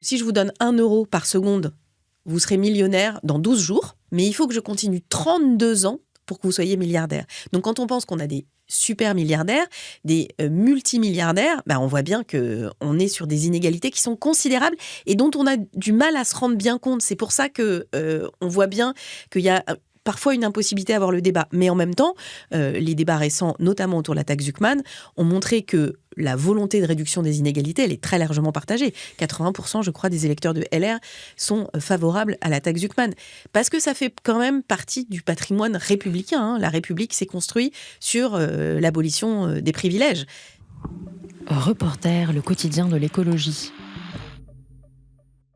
Si je vous donne 1 euro par seconde, vous serez millionnaire dans 12 jours, mais il faut que je continue 32 ans pour que vous soyez milliardaire. Donc quand on pense qu'on a des super milliardaires, des multimilliardaires, on voit bien qu'on est sur des inégalités qui sont considérables et dont on a du mal à se rendre bien compte. C'est pour ça qu'on voit bien qu'il y a parfois une impossibilité à avoir le débat. Mais en même temps, les débats récents, notamment autour de la taxe Zuckman, ont montré que la volonté de réduction des inégalités, elle est très largement partagée. 80%, je crois, des électeurs de LR sont favorables à la taxe Zuckman. Parce que ça fait quand même partie du patrimoine républicain. La République s'est construite sur l'abolition des privilèges. Reporter, le quotidien de l'écologie.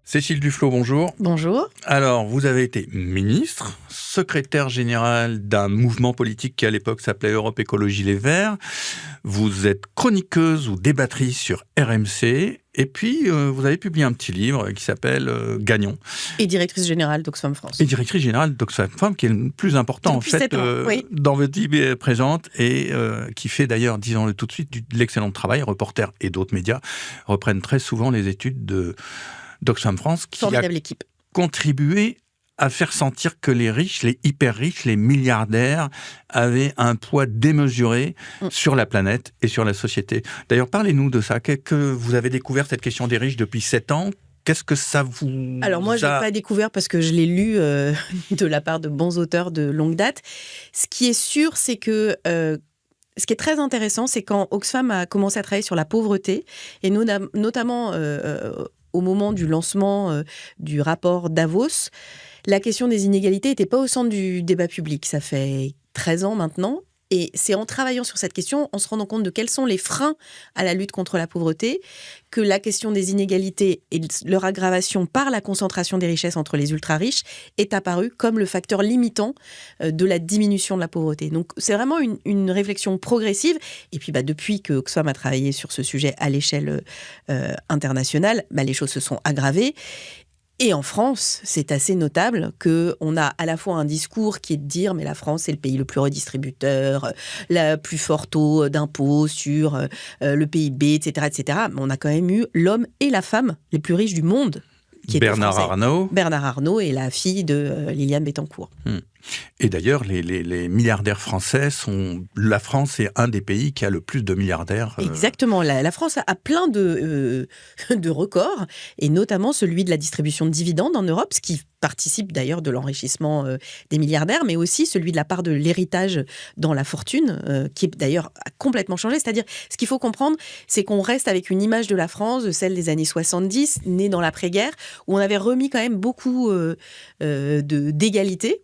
Cécile Duflot, bonjour. Bonjour. Alors, vous avez été ministre, secrétaire général d'un mouvement politique qui à l'époque s'appelait Europe Écologie Les Verts. Vous êtes chroniqueuse ou débattrice sur RMC. Et puis, vous avez publié un petit livre qui s'appelle Gagnons. Et directrice générale d'Oxfam France. Et directrice générale d'Oxfam, qui est le plus important depuis 7 ans, oui. dans votre vie présente et qui fait d'ailleurs, disons-le tout de suite, de l'excellent travail. Reporters et d'autres médias reprennent très souvent les études d'Oxfam France, qui a contribué à faire sentir que les riches, les hyper riches, les milliardaires avaient un poids démesuré sur la planète et sur la société. D'ailleurs, parlez-nous de ça. Que vous avez découvert cette question des riches depuis 7 ans. Qu'est-ce que ça vous Alors moi, je ne l'ai pas découvert parce que je l'ai lu de la part de bons auteurs de longue date. Ce qui est sûr, c'est que ce qui est très intéressant, c'est quand Oxfam a commencé à travailler sur la pauvreté, et notamment au moment du lancement du rapport Davos, la question des inégalités n'était pas au centre du débat public. Ça fait 13 ans maintenant. Et c'est en travaillant sur cette question, en se rendant compte de quels sont les freins à la lutte contre la pauvreté, que la question des inégalités et leur aggravation par la concentration des richesses entre les ultra-riches est apparue comme le facteur limitant de la diminution de la pauvreté. Donc c'est vraiment une réflexion progressive. Et puis depuis que Oxfam a travaillé sur ce sujet à l'échelle internationale, les choses se sont aggravées. Et en France, c'est assez notable qu'on a à la fois un discours qui est de dire « mais la France, c'est le pays le plus redistributeur, le plus fort taux d'impôt sur le PIB, etc. etc. » Mais on a quand même eu l'homme et la femme les plus riches du monde. Qui Bernard Arnault. Bernard Arnault et la fille de Liliane Bettencourt. Et d'ailleurs, les milliardaires français la France est un des pays qui a le plus de milliardaires. Exactement. La France a plein de records, et notamment celui de la distribution de dividendes en Europe, ce qui participe d'ailleurs de l'enrichissement des milliardaires, mais aussi celui de la part de l'héritage dans la fortune, qui d'ailleurs a complètement changé. C'est-à-dire, ce qu'il faut comprendre, c'est qu'on reste avec une image de la France, de celle des années 70, née dans l'après-guerre, où on avait remis quand même beaucoup d'égalité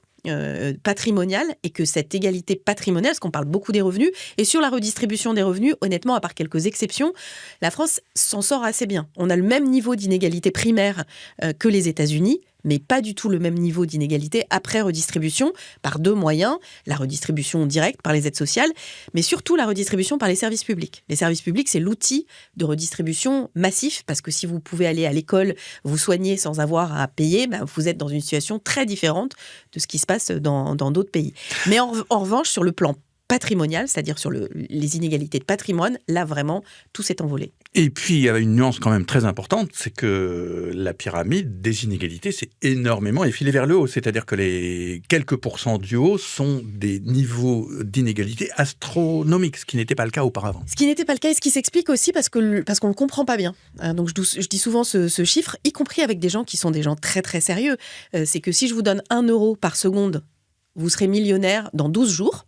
patrimoniale, et que cette égalité patrimoniale, parce qu'on parle beaucoup des revenus, et sur la redistribution des revenus, honnêtement, à part quelques exceptions, la France s'en sort assez bien. On a le même niveau d'inégalité primaire que les États-Unis, mais pas du tout le même niveau d'inégalité après redistribution, par deux moyens, la redistribution directe par les aides sociales, mais surtout la redistribution par les services publics. Les services publics, c'est l'outil de redistribution massif, parce que si vous pouvez aller à l'école, vous soigner sans avoir à payer, vous êtes dans une situation très différente de ce qui se passe dans d'autres pays. Mais en revanche, sur le plan patrimonial, c'est-à-dire sur les inégalités de patrimoine, là vraiment, tout s'est envolé. Et puis, il y avait une nuance quand même très importante, c'est que la pyramide des inégalités s'est énormément effilée vers le haut. C'est-à-dire que les quelques pourcents du haut sont des niveaux d'inégalité astronomiques, ce qui n'était pas le cas auparavant. Ce qui n'était pas le cas, et ce qui s'explique aussi parce qu'on ne le comprend pas bien. Donc je dis souvent ce chiffre, y compris avec des gens qui sont des gens très très sérieux. C'est que si je vous donne 1 euro par seconde, vous serez millionnaire dans 12 jours.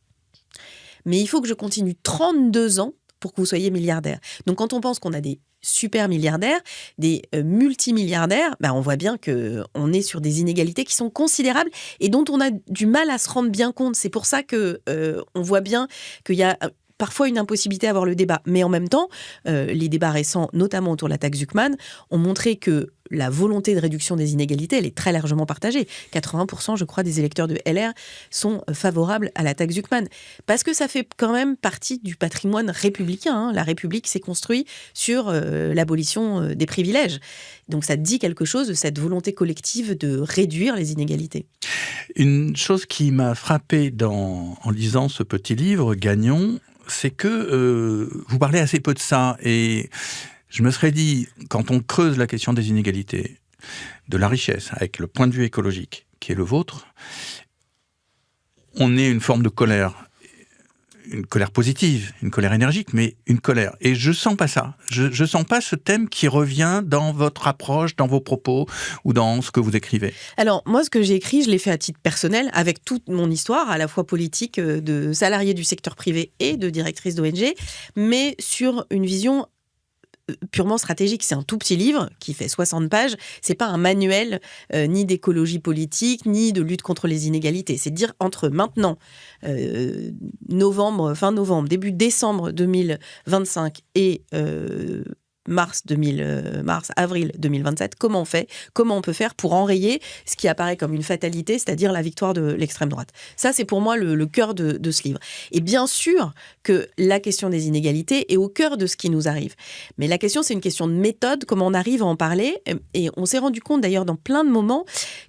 Mais il faut que je continue 32 ans pour que vous soyez milliardaire. Donc quand on pense qu'on a des super milliardaires, des multimilliardaires, on voit bien qu'on est sur des inégalités qui sont considérables et dont on a du mal à se rendre bien compte. C'est pour ça qu'on voit bien qu'il y a parfois une impossibilité à avoir le débat. Mais en même temps, les débats récents, notamment autour de la taxe Zuckman, ont montré que la volonté de réduction des inégalités, elle est très largement partagée. 80%, je crois, des électeurs de LR sont favorables à la taxe Zuckman. Parce que ça fait quand même partie du patrimoine républicain. La République s'est construite sur l'abolition des privilèges. Donc ça dit quelque chose de cette volonté collective de réduire les inégalités. Une chose qui m'a frappé en lisant ce petit livre, Gagnons, c'est que vous parlez assez peu de ça, et Je me serais dit, quand on creuse la question des inégalités, de la richesse, avec le point de vue écologique qui est le vôtre, on est une forme de colère. Une colère positive, une colère énergique, mais une colère. Et je sens pas ça. Je sens pas ce thème qui revient dans votre approche, dans vos propos ou dans ce que vous écrivez. Alors, moi, ce que j'ai écrit, je l'ai fait à titre personnel, avec toute mon histoire, à la fois politique, de salarié du secteur privé et de directrice d'ONG, mais sur une vision purement stratégique. C'est un tout petit livre qui fait 60 pages. C'est pas un manuel ni d'écologie politique, ni de lutte contre les inégalités. C'est de dire entre maintenant, fin novembre, début décembre 2025 et avril 2027, comment on fait, comment on peut faire pour enrayer ce qui apparaît comme une fatalité, c'est-à-dire la victoire de l'extrême droite. Ça, c'est pour moi le cœur de ce livre. Et bien sûr que la question des inégalités est au cœur de ce qui nous arrive. Mais la question, c'est une question de méthode, comment on arrive à en parler. Et on s'est rendu compte d'ailleurs dans plein de moments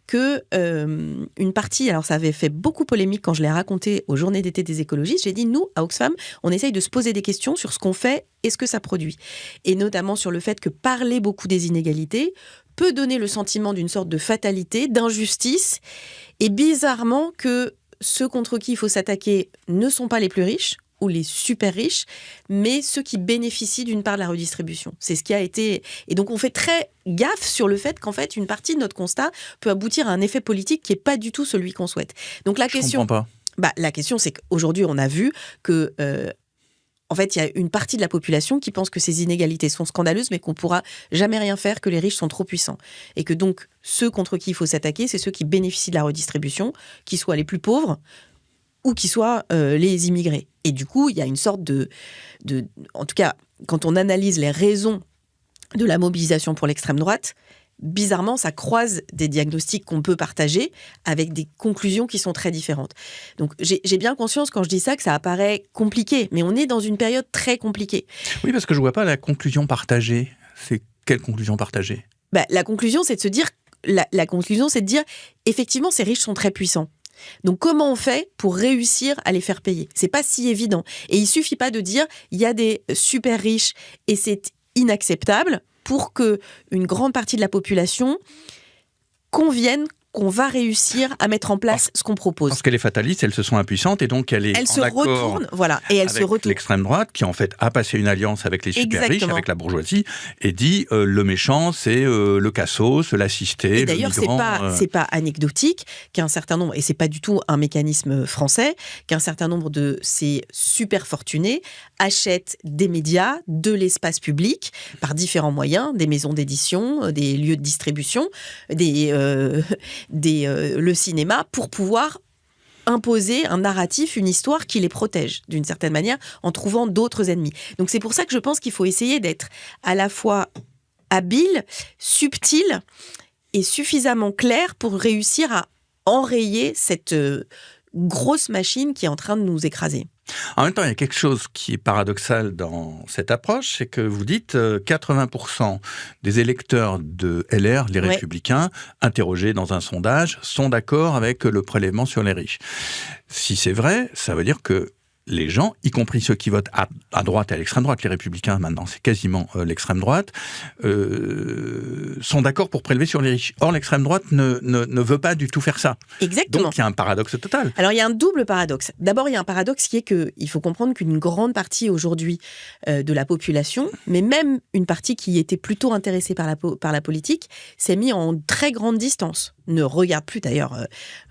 que une partie, alors ça avait fait beaucoup polémique quand je l'ai raconté aux Journées d'été des écologistes, j'ai dit, nous, à Oxfam, on essaye de se poser des questions sur ce qu'on fait et ce que ça produit. Et notamment sur le fait que parler beaucoup des inégalités peut donner le sentiment d'une sorte de fatalité, d'injustice, et bizarrement que ceux contre qui il faut s'attaquer ne sont pas les plus riches, ou les super riches, mais ceux qui bénéficient d'une part de la redistribution. C'est ce qui a été... Et donc on fait très gaffe sur le fait qu'en fait, une partie de notre constat peut aboutir à un effet politique qui n'est pas du tout celui qu'on souhaite. Donc la question... Je comprends pas. La question, c'est qu'aujourd'hui, on a vu que... En fait, il y a une partie de la population qui pense que ces inégalités sont scandaleuses, mais qu'on ne pourra jamais rien faire, que les riches sont trop puissants. Et que donc, ceux contre qui il faut s'attaquer, c'est ceux qui bénéficient de la redistribution, qui soient les plus pauvres ou qui soient les immigrés. Et du coup, il y a une sorte de... En tout cas, quand on analyse les raisons de la mobilisation pour l'extrême droite, bizarrement, ça croise des diagnostics qu'on peut partager avec des conclusions qui sont très différentes. Donc, j'ai bien conscience, quand je dis ça, que ça apparaît compliqué, mais on est dans une période très compliquée. Oui, parce que je ne vois pas la conclusion partagée. C'est quelle conclusion partagée ? La conclusion, c'est de se dire... La conclusion, c'est de dire, effectivement, ces riches sont très puissants. Donc, comment on fait pour réussir à les faire payer ? C'est pas si évident. Et il suffit pas de dire, il y a des super riches et c'est inacceptable, pour qu'une grande partie de la population convienne qu'on va réussir à mettre en place ce qu'on propose. Parce qu'elle est fataliste, elles se sont impuissantes et donc elle est en accord avec l'extrême droite qui en fait a passé une alliance avec les super riches, avec la bourgeoisie, et dit le méchant c'est le cassos, l'assisté, et d'ailleurs, le migrant. C'est pas anecdotique qu'un certain nombre, et c'est pas du tout un mécanisme français, qu'un certain nombre de ces super fortunés achètent des médias, de l'espace public, par différents moyens, des maisons d'édition, des lieux de distribution, le cinéma, pour pouvoir imposer un narratif, une histoire qui les protège, d'une certaine manière, en trouvant d'autres ennemis. Donc c'est pour ça que je pense qu'il faut essayer d'être à la fois habile, subtil et suffisamment clair pour réussir à enrayer cette grosse machine qui est en train de nous écraser. En même temps, il y a quelque chose qui est paradoxal dans cette approche, c'est que vous dites 80% des électeurs de LR, les Républicains, interrogés dans un sondage, sont d'accord avec le prélèvement sur les riches. Si c'est vrai, ça veut dire que les gens, y compris ceux qui votent à droite et à l'extrême droite, les Républicains maintenant, c'est quasiment l'extrême droite, sont d'accord pour prélever sur les riches. Or, l'extrême droite ne veut pas du tout faire ça. Exactement. Donc, il y a un paradoxe total. Alors, il y a un double paradoxe. D'abord, il y a un paradoxe qui est qu'il faut comprendre qu'une grande partie aujourd'hui de la population, mais même une partie qui était plutôt intéressée par la politique, s'est mise en très grande distance. Ne regarde plus d'ailleurs.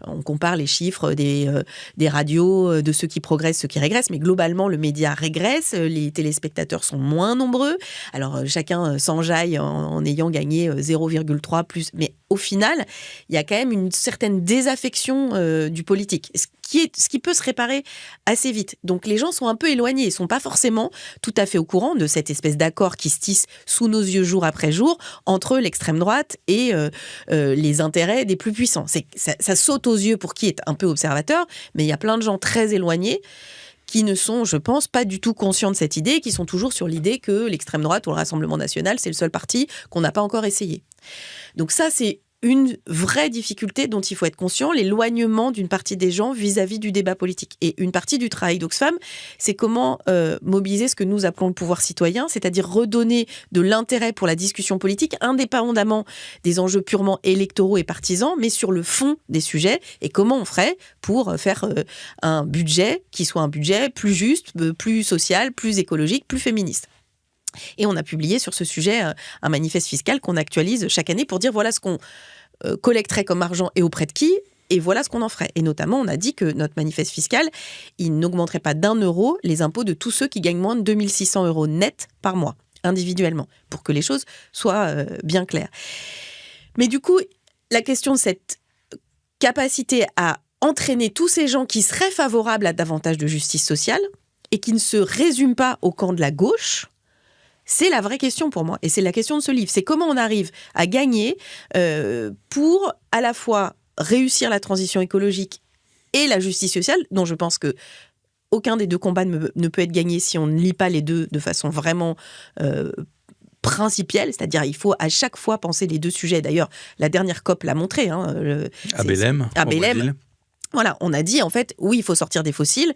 On compare les chiffres des radios, de ceux qui progressent, ceux qui régressent, mais globalement, le média régresse, les téléspectateurs sont moins nombreux. Alors, chacun s'enjaille en ayant gagné 0,3 plus. Mais au final, il y a quand même une certaine désaffection du politique, ce qui peut se réparer assez vite. Donc, les gens sont un peu éloignés, ils ne sont pas forcément tout à fait au courant de cette espèce d'accord qui se tisse sous nos yeux jour après jour entre l'extrême droite et les intérêts des plus puissants. Ça saute aux yeux pour qui est un peu observateur, mais il y a plein de gens très éloignés qui ne sont, je pense, pas du tout conscients de cette idée, qui sont toujours sur l'idée que l'extrême droite ou le Rassemblement national, c'est le seul parti qu'on n'a pas encore essayé. Donc ça, c'est une vraie difficulté dont il faut être conscient, l'éloignement d'une partie des gens vis-à-vis du débat politique. Et une partie du travail d'Oxfam, c'est comment mobiliser ce que nous appelons le pouvoir citoyen, c'est-à-dire redonner de l'intérêt pour la discussion politique, indépendamment des enjeux purement électoraux et partisans, mais sur le fond des sujets, et comment on ferait pour faire un budget qui soit un budget plus juste, plus social, plus écologique, plus féministe. Et on a publié sur ce sujet un manifeste fiscal qu'on actualise chaque année pour dire voilà ce qu'on collecterait comme argent et auprès de qui, et voilà ce qu'on en ferait. Et notamment, on a dit que notre manifeste fiscal, il n'augmenterait pas d'€1 les impôts de tous ceux qui gagnent moins de 2600 € net par mois, individuellement, pour que les choses soient bien claires. Mais du coup, la question de cette capacité à entraîner tous ces gens qui seraient favorables à davantage de justice sociale et qui ne se résument pas au camp de la gauche, c'est la vraie question pour moi. Et c'est la question de ce livre. C'est comment on arrive à gagner pour à la fois réussir la transition écologique et la justice sociale, dont je pense que aucun des deux combats ne peut être gagné si on ne lie pas les deux de façon vraiment principielle. C'est-à-dire il faut à chaque fois penser les deux sujets. D'ailleurs, la dernière COP l'a montré. À Belém. Voilà, on a dit en fait, oui, il faut sortir des fossiles.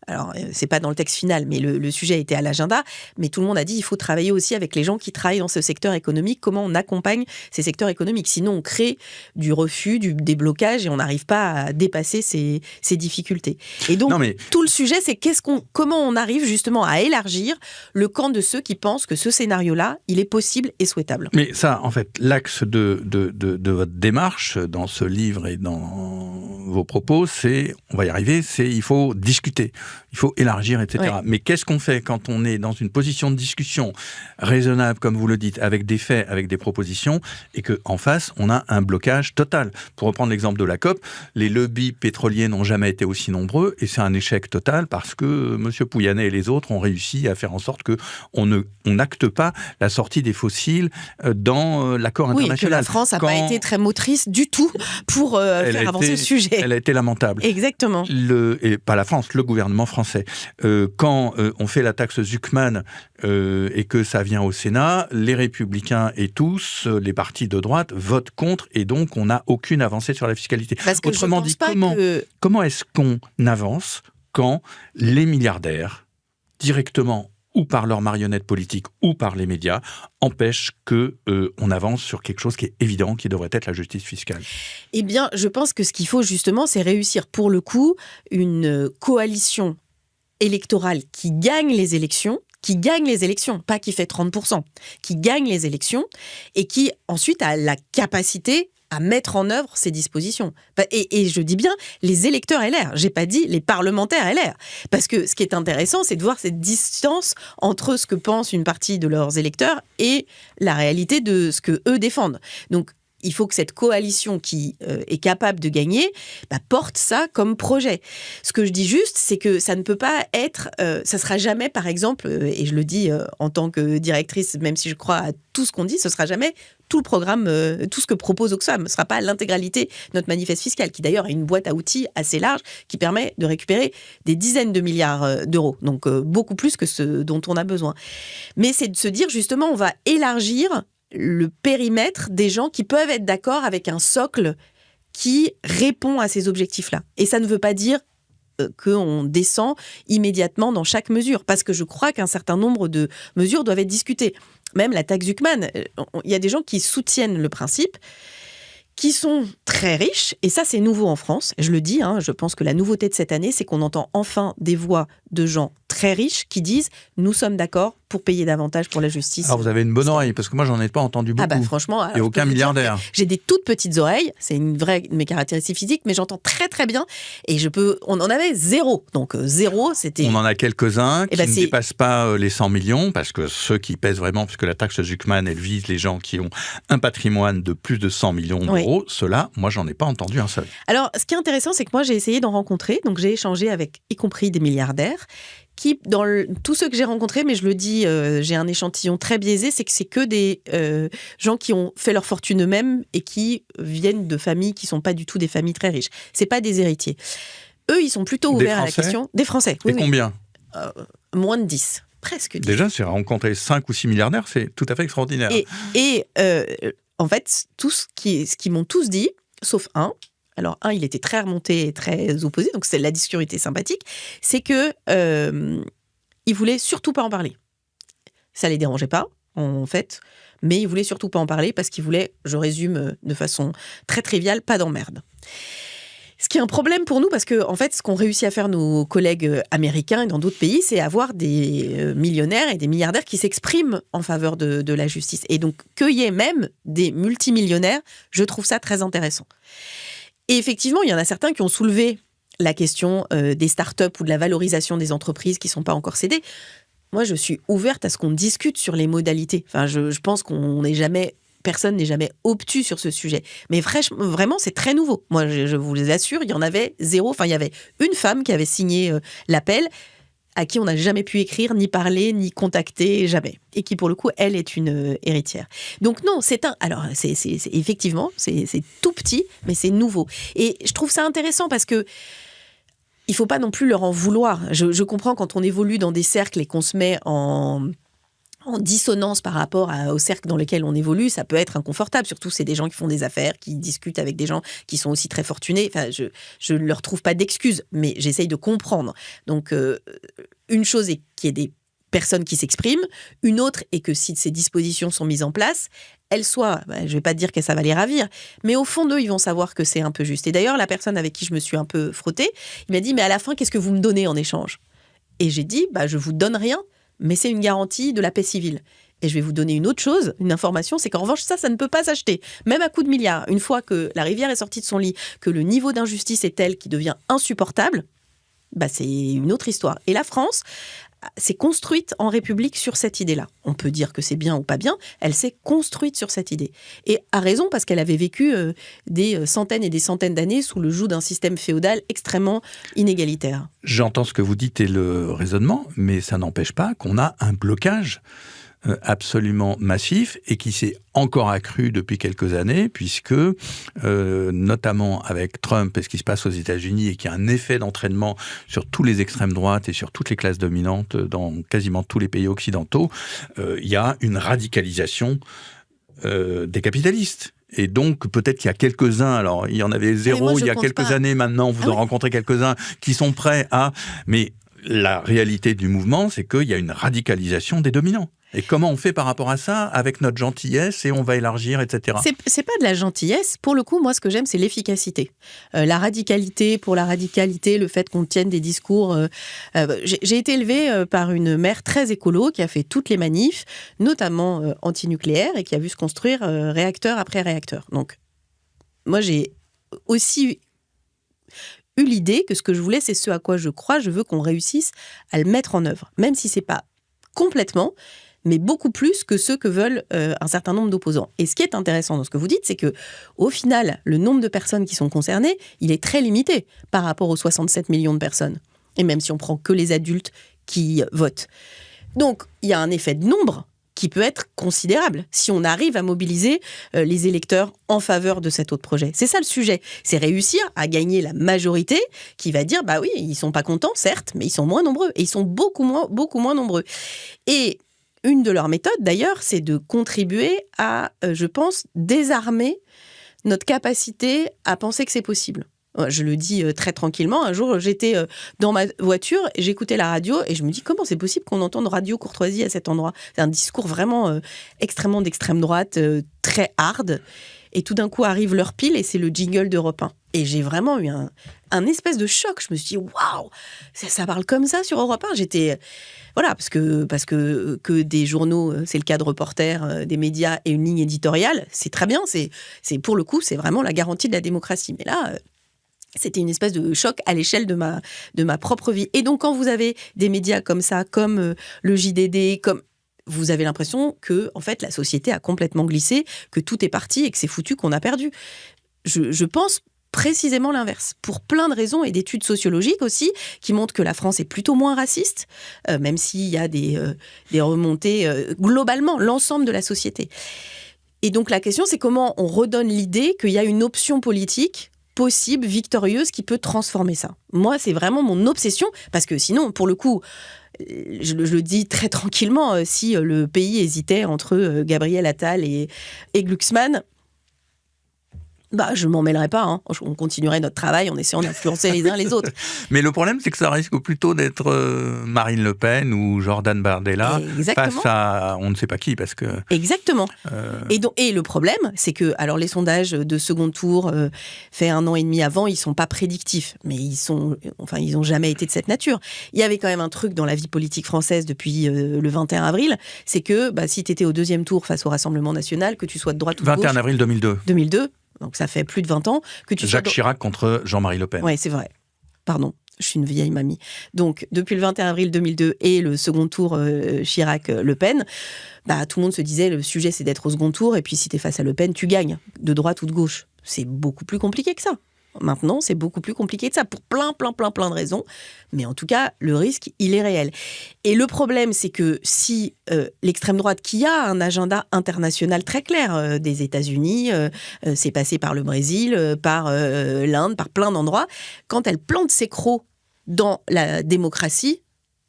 Alors, c'est pas dans le texte final, mais le sujet était à l'agenda. Mais tout le monde a dit il faut travailler aussi avec les gens qui travaillent dans ce secteur économique. Comment on accompagne ces secteurs économiques ? Sinon, on crée du refus, du déblocage et on n'arrive pas à dépasser ces difficultés. Et donc, tout le sujet, c'est comment on arrive justement à élargir le camp de ceux qui pensent que ce scénario-là, il est possible et souhaitable. Mais ça, en fait, l'axe de votre démarche dans ce livre et dans vos propos, on va y arriver, il faut discuter. Il faut élargir, etc. Ouais. Mais qu'est-ce qu'on fait quand on est dans une position de discussion raisonnable, comme vous le dites, avec des faits, avec des propositions, et qu'en face, on a un blocage total. Pour reprendre l'exemple de la COP, les lobbies pétroliers n'ont jamais été aussi nombreux, et c'est un échec total parce que M. Pouyanné et les autres ont réussi à faire en sorte qu'on n'acte pas la sortie des fossiles dans l'accord international. Oui, que la France n'a pas été très motrice du tout pour faire avancer le sujet. Elle a été lamentable. Exactement. Et pas la France, le gouvernement français. Quand on fait la taxe Zuckman et que ça vient au Sénat, les Républicains et tous les partis de droite votent contre et donc on n'a aucune avancée sur la fiscalité. Autrement dit, comment est-ce qu'on avance quand les milliardaires, directement ou par leurs marionnettes politiques ou par les médias, empêchent qu'on avance sur quelque chose qui est évident, qui devrait être la justice fiscale? Eh bien, je pense que ce qu'il faut justement, c'est réussir pour le coup une coalition électorale qui gagne les élections, pas qui fait 30%, qui gagne les élections et qui ensuite a la capacité à mettre en œuvre ces dispositions. Et je dis bien les électeurs LR, j'ai pas dit les parlementaires LR. Parce que ce qui est intéressant, c'est de voir cette distance entre ce que pense une partie de leurs électeurs et la réalité de ce que eux défendent. Donc, il faut que cette coalition qui est capable de gagner porte ça comme projet. Ce que je dis juste, c'est que ça ne peut pas être... ça sera jamais, par exemple, et je le dis en tant que directrice, même si je crois à tout ce qu'on dit, ce sera jamais tout le programme, tout ce que propose Oxfam. Ce ne sera pas l'intégralité de notre manifeste fiscal, qui d'ailleurs est une boîte à outils assez large, qui permet de récupérer des dizaines de milliards d'euros. Donc beaucoup plus que ce dont on a besoin. Mais c'est de se dire, justement, on va élargir le périmètre des gens qui peuvent être d'accord avec un socle qui répond à ces objectifs-là. Et ça ne veut pas dire qu'on descend immédiatement dans chaque mesure, parce que je crois qu'un certain nombre de mesures doivent être discutées. Même la taxe Zuckman, il y a des gens qui soutiennent le principe, qui sont très riches, et ça c'est nouveau en France, je le dis, je pense que la nouveauté de cette année, c'est qu'on entend enfin des voix de gens très riches qui disent « nous sommes d'accord pour payer davantage pour la justice ». Alors vous avez une bonne oreille, parce que moi j'en ai pas entendu beaucoup. Franchement, il n'y a aucun milliardaire. J'ai des toutes petites oreilles, c'est une vraie de mes caractéristiques physiques, mais j'entends très très bien, et on en avait zéro, donc zéro, c'était... On en a quelques-uns qui ne dépassent pas les 100 millions, parce que ceux qui pèsent vraiment, puisque la taxe Zuckman, elle vise les gens qui ont un patrimoine de plus de 100 millions d'euros, ceux-là, moi j'en ai pas entendu un seul. Alors ce qui est intéressant, c'est que moi j'ai essayé d'en rencontrer, donc j'ai échangé avec, y compris des milliardaires, qui, dans tous ceux que j'ai rencontrés, mais je le dis, j'ai un échantillon très biaisé, c'est que c'est que des gens qui ont fait leur fortune eux-mêmes et qui viennent de familles qui ne sont pas du tout des familles très riches. Ce n'est pas des héritiers. Eux, ils sont plutôt ouverts à la question. Des Français. Et combien ? Moins de 10. Presque 10. Déjà, c'est rencontrer 5 ou 6 milliardaires, c'est tout à fait extraordinaire. Et en fait, ce qu'ils m'ont tous dit, sauf un. Alors, il était très remonté et très opposé, donc la discussion était sympathique. C'est que il voulait surtout pas en parler. Ça les dérangeait pas, en fait, mais il voulait surtout pas en parler parce qu'il voulait, je résume de façon très triviale, pas d'emmerde. Ce qui est un problème pour nous, parce que en fait, ce qu'ont réussi à faire nos collègues américains et dans d'autres pays, c'est avoir des millionnaires et des milliardaires qui s'expriment en faveur de la justice. Et donc, qu'il y ait même des multimillionnaires, je trouve ça très intéressant. Et effectivement, il y en a certains qui ont soulevé la question des startups ou de la valorisation des entreprises qui ne sont pas encore cédées. Moi, je suis ouverte à ce qu'on discute sur les modalités. Enfin, je pense personne n'est jamais obtus sur ce sujet. Mais vraiment, c'est très nouveau. Moi, je vous les assure, il y en avait zéro. Enfin, il y avait une femme qui avait signé l'appel, à qui on n'a jamais pu écrire, ni parler, ni contacter, jamais. Et qui, pour le coup, elle est une héritière. Donc non, alors, effectivement, c'est tout petit, mais c'est nouveau. Et je trouve ça intéressant parce que il ne faut pas non plus leur en vouloir. Je comprends quand on évolue dans des cercles et qu'on se met en dissonance par rapport au cercle dans lequel on évolue, ça peut être inconfortable. Surtout, c'est des gens qui font des affaires, qui discutent avec des gens qui sont aussi très fortunés. Enfin, je ne leur trouve pas d'excuses, mais j'essaye de comprendre. Donc, une chose est qu'il y ait des personnes qui s'expriment. Une autre est que si ces dispositions sont mises en place, elles soient, je ne vais pas dire que ça va les ravir, mais au fond d'eux, ils vont savoir que c'est un peu juste. Et d'ailleurs, la personne avec qui je me suis un peu frottée, il m'a dit, mais à la fin, qu'est-ce que vous me donnez en échange ? Et j'ai dit, je ne vous donne rien, mais c'est une garantie de la paix civile. Et je vais vous donner une autre chose, une information, c'est qu'en revanche, ça ne peut pas s'acheter. Même à coups de milliards. Une fois que la rivière est sortie de son lit, que le niveau d'injustice est tel qu'il devient insupportable, c'est une autre histoire. Et la France s'est construite en République sur cette idée-là. On peut dire que c'est bien ou pas bien, elle s'est construite sur cette idée. Et a raison, parce qu'elle avait vécu des centaines et des centaines d'années sous le joug d'un système féodal extrêmement inégalitaire. J'entends ce que vous dites et le raisonnement, mais ça n'empêche pas qu'on a un blocage absolument massif et qui s'est encore accru depuis quelques années, puisque notamment avec Trump et ce qui se passe aux États-Unis et qui a un effet d'entraînement sur tous les extrêmes droites et sur toutes les classes dominantes dans quasiment tous les pays occidentaux, il y a une radicalisation des capitalistes. Et donc, peut-être qu'il y a quelques-uns, alors il y en avait zéro il y a quelques années, maintenant vous en rencontrez quelques-uns qui sont prêts à... Mais la réalité du mouvement, c'est qu'il y a une radicalisation des dominants. Et comment on fait par rapport à ça avec notre gentillesse et on va élargir, etc. C'est pas de la gentillesse. Pour le coup, moi, ce que j'aime, c'est l'efficacité. La radicalité pour la radicalité, le fait qu'on tienne des discours. J'ai été élevée par une mère très écolo qui a fait toutes les manifs, notamment antinucléaires, et qui a vu se construire réacteur après réacteur. Donc, moi, j'ai aussi eu l'idée que ce que je voulais, c'est ce à quoi je crois. Je veux qu'on réussisse à le mettre en œuvre, même si c'est pas complètement, mais beaucoup plus que ce que veulent un certain nombre d'opposants. Et ce qui est intéressant dans ce que vous dites, c'est que, au final, le nombre de personnes qui sont concernées, il est très limité par rapport aux 67 millions de personnes. Et même si on prend que les adultes qui votent. Donc, il y a un effet de nombre qui peut être considérable si on arrive à mobiliser les électeurs en faveur de cet autre projet. C'est ça le sujet. C'est réussir à gagner la majorité qui va dire, oui, ils sont pas contents, certes, mais ils sont moins nombreux. Et ils sont beaucoup moins nombreux. Et une de leurs méthodes, d'ailleurs, c'est de contribuer à, je pense, désarmer notre capacité à penser que c'est possible. Je le dis très tranquillement. Un jour, j'étais dans ma voiture, j'écoutais la radio et je me dis comment c'est possible qu'on entende Radio Courtoisie à cet endroit. C'est un discours vraiment extrêmement d'extrême droite, très hard. Et tout d'un coup arrive l'heure pile et c'est le jingle d'Europe 1. Et j'ai vraiment eu un espèce de choc. Je me suis dit, waouh, ça parle comme ça sur Europe 1. J'étais... Voilà, parce que des journaux, c'est le cas de Reporters, des médias et une ligne éditoriale, c'est très bien. C'est pour le coup, c'est vraiment la garantie de la démocratie. Mais là... C'était une espèce de choc à l'échelle de ma propre vie. Et donc, quand vous avez des médias comme ça, comme le JDD, vous avez l'impression que, en fait, la société a complètement glissé, que tout est parti et que c'est foutu, qu'on a perdu. Je pense précisément l'inverse, pour plein de raisons et d'études sociologiques aussi, qui montrent que la France est plutôt moins raciste, même s'il y a des remontées globalement, l'ensemble de la société. Et donc, la question, c'est comment on redonne l'idée qu'il y a une option politique possible, victorieuse, qui peut transformer ça. Moi, c'est vraiment mon obsession, parce que sinon, pour le coup, je le dis très tranquillement, si le pays hésitait entre Gabriel Attal et Glucksmann, je m'en mêlerais pas. On continuerait notre travail en essayant d'influencer les uns les autres. Mais le problème, c'est que ça risque plutôt d'être Marine Le Pen ou Jordan Bardella face à on ne sait pas qui, parce que... Exactement. Et le problème, c'est que alors les sondages de second tour fait 1 an et demi avant, ils sont pas prédictifs, mais ils ont jamais été de cette nature. Il y avait quand même un truc dans la vie politique française depuis le 21 avril, c'est que si tu étais au 2e tour face au Rassemblement national, que tu sois de droite ou de gauche... 21 avril 2002. 2002. Donc ça fait plus de 20 ans que tu Jacques Chirac contre Jean-Marie Le Pen. Oui, c'est vrai. Pardon, je suis une vieille mamie. Donc depuis le 21 avril 2002 et le second tour Chirac-Le Pen, tout le monde se disait le sujet c'est d'être au second tour et puis si tu es face à Le Pen, tu gagnes, de droite ou de gauche. C'est beaucoup plus compliqué que ça. Maintenant, c'est beaucoup plus compliqué que ça pour plein de raisons. Mais en tout cas, le risque, il est réel. Et le problème, c'est que si l'extrême droite, qui a un agenda international très clair des États-Unis, c'est passé par le Brésil, par l'Inde, par plein d'endroits, quand elle plante ses crocs dans la démocratie,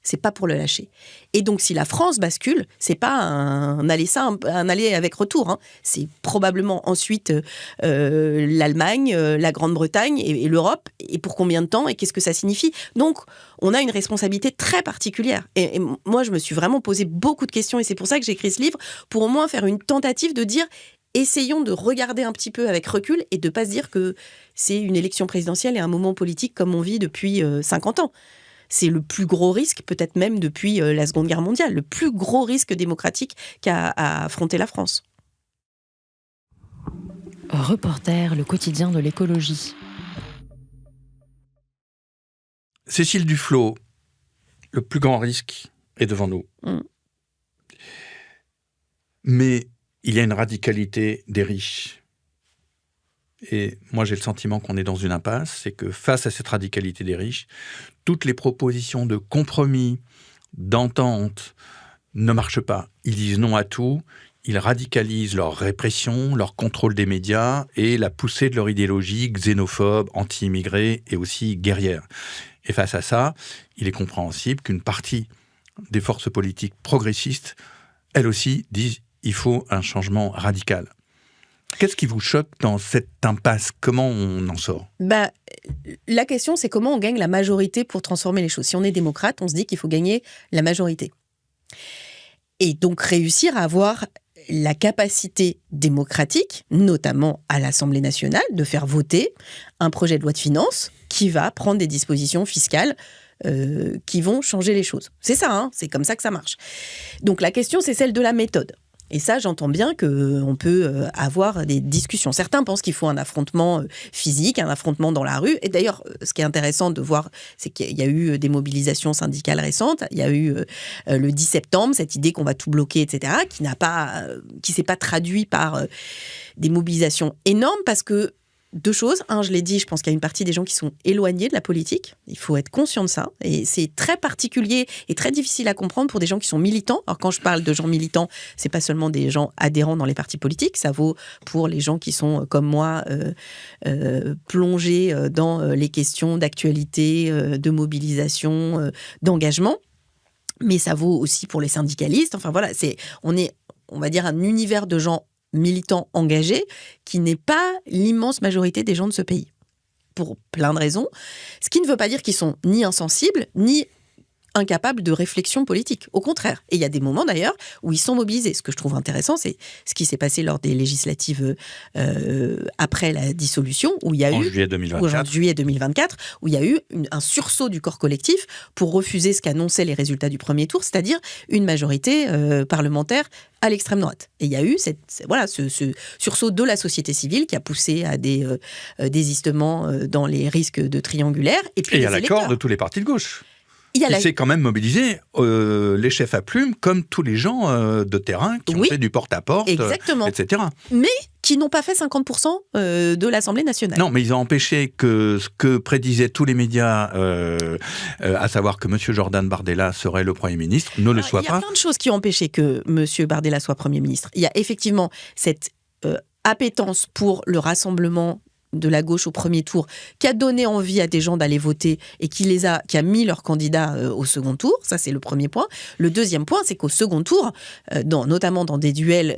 c'est pas pour le lâcher. Et donc, si la France bascule, c'est pas un aller avec retour. C'est probablement ensuite l'Allemagne, la Grande-Bretagne et l'Europe. Et pour combien de temps ? Et qu'est-ce que ça signifie ? Donc, on a une responsabilité très particulière. Et moi, je me suis vraiment posé beaucoup de questions. Et c'est pour ça que j'ai écrit ce livre, pour au moins faire une tentative de dire... Essayons de regarder un petit peu avec recul et de pas se dire que c'est une élection présidentielle et un moment politique comme on vit depuis 50 ans. C'est le plus gros risque, peut-être même depuis la Seconde Guerre mondiale, le plus gros risque démocratique qu'a affronté la France. Reporter, le quotidien de l'écologie. Cécile Duflot, le plus grand risque est devant nous. Mais il y a une radicalité des riches. Et moi, j'ai le sentiment qu'on est dans une impasse, c'est que face à cette radicalité des riches, toutes les propositions de compromis, d'entente, ne marchent pas. Ils disent non à tout, ils radicalisent leur répression, leur contrôle des médias et la poussée de leur idéologie xénophobe, anti-immigrée et aussi guerrière. Et face à ça, il est compréhensible qu'une partie des forces politiques progressistes, elles aussi, disent il faut un changement radical. Qu'est-ce qui vous choque dans cette impasse ? Comment on en sort ? La question, c'est comment on gagne la majorité pour transformer les choses. Si on est démocrate, on se dit qu'il faut gagner la majorité. Et donc réussir à avoir la capacité démocratique, notamment à l'Assemblée nationale, de faire voter un projet de loi de finances qui va prendre des dispositions fiscales qui vont changer les choses. C'est ça, c'est comme ça que ça marche. Donc la question, c'est celle de la méthode. Et ça, j'entends bien qu'on peut avoir des discussions. Certains pensent qu'il faut un affrontement physique, un affrontement dans la rue. Et d'ailleurs, ce qui est intéressant de voir, c'est qu'il y a eu des mobilisations syndicales récentes. Il y a eu le 10 septembre, cette idée qu'on va tout bloquer, etc., qui s'est pas traduit par des mobilisations énormes parce que deux choses. Je l'ai dit, je pense qu'il y a une partie des gens qui sont éloignés de la politique. Il faut être conscient de ça. Et c'est très particulier et très difficile à comprendre pour des gens qui sont militants. Alors, quand je parle de gens militants, c'est pas seulement des gens adhérents dans les partis politiques. Ça vaut pour les gens qui sont, comme moi, plongés dans les questions d'actualité, de mobilisation, d'engagement. Mais ça vaut aussi pour les syndicalistes. Enfin, voilà, on va dire, un univers de gens militants engagés, qui n'est pas l'immense majorité des gens de ce pays. Pour plein de raisons. Ce qui ne veut pas dire qu'ils sont ni insensibles, ni incapables de réflexion politique. Au contraire. Et il y a des moments, d'ailleurs, où ils sont mobilisés. Ce que je trouve intéressant, c'est ce qui s'est passé lors des législatives après la dissolution, où il y a en juillet 2024, où il y a eu un sursaut du corps collectif pour refuser ce qu'annonçaient les résultats du premier tour, c'est-à-dire une majorité parlementaire à l'extrême droite. Et il y a eu ce sursaut de la société civile qui a poussé à des désistements dans les risques de triangulaire. Et puis il y a l'accord de tous les partis de gauche. Il s'est quand même mobilisé les chefs à plumes, comme tous les gens de terrain qui ont fait du porte-à-porte, etc. Mais qui n'ont pas fait 50% de l'Assemblée nationale. Non, mais ils ont empêché que ce que prédisaient tous les médias, à savoir que M. Jordan Bardella serait le Premier ministre, ne le soit pas. Il y a plein de choses qui ont empêché que M. Bardella soit Premier ministre. Il y a effectivement cette appétence pour le rassemblement de la gauche au premier tour, qui a donné envie à des gens d'aller voter et qui a mis leurs candidats au second tour. Ça, c'est le premier point. Le deuxième point, c'est qu'au second tour, notamment dans des duels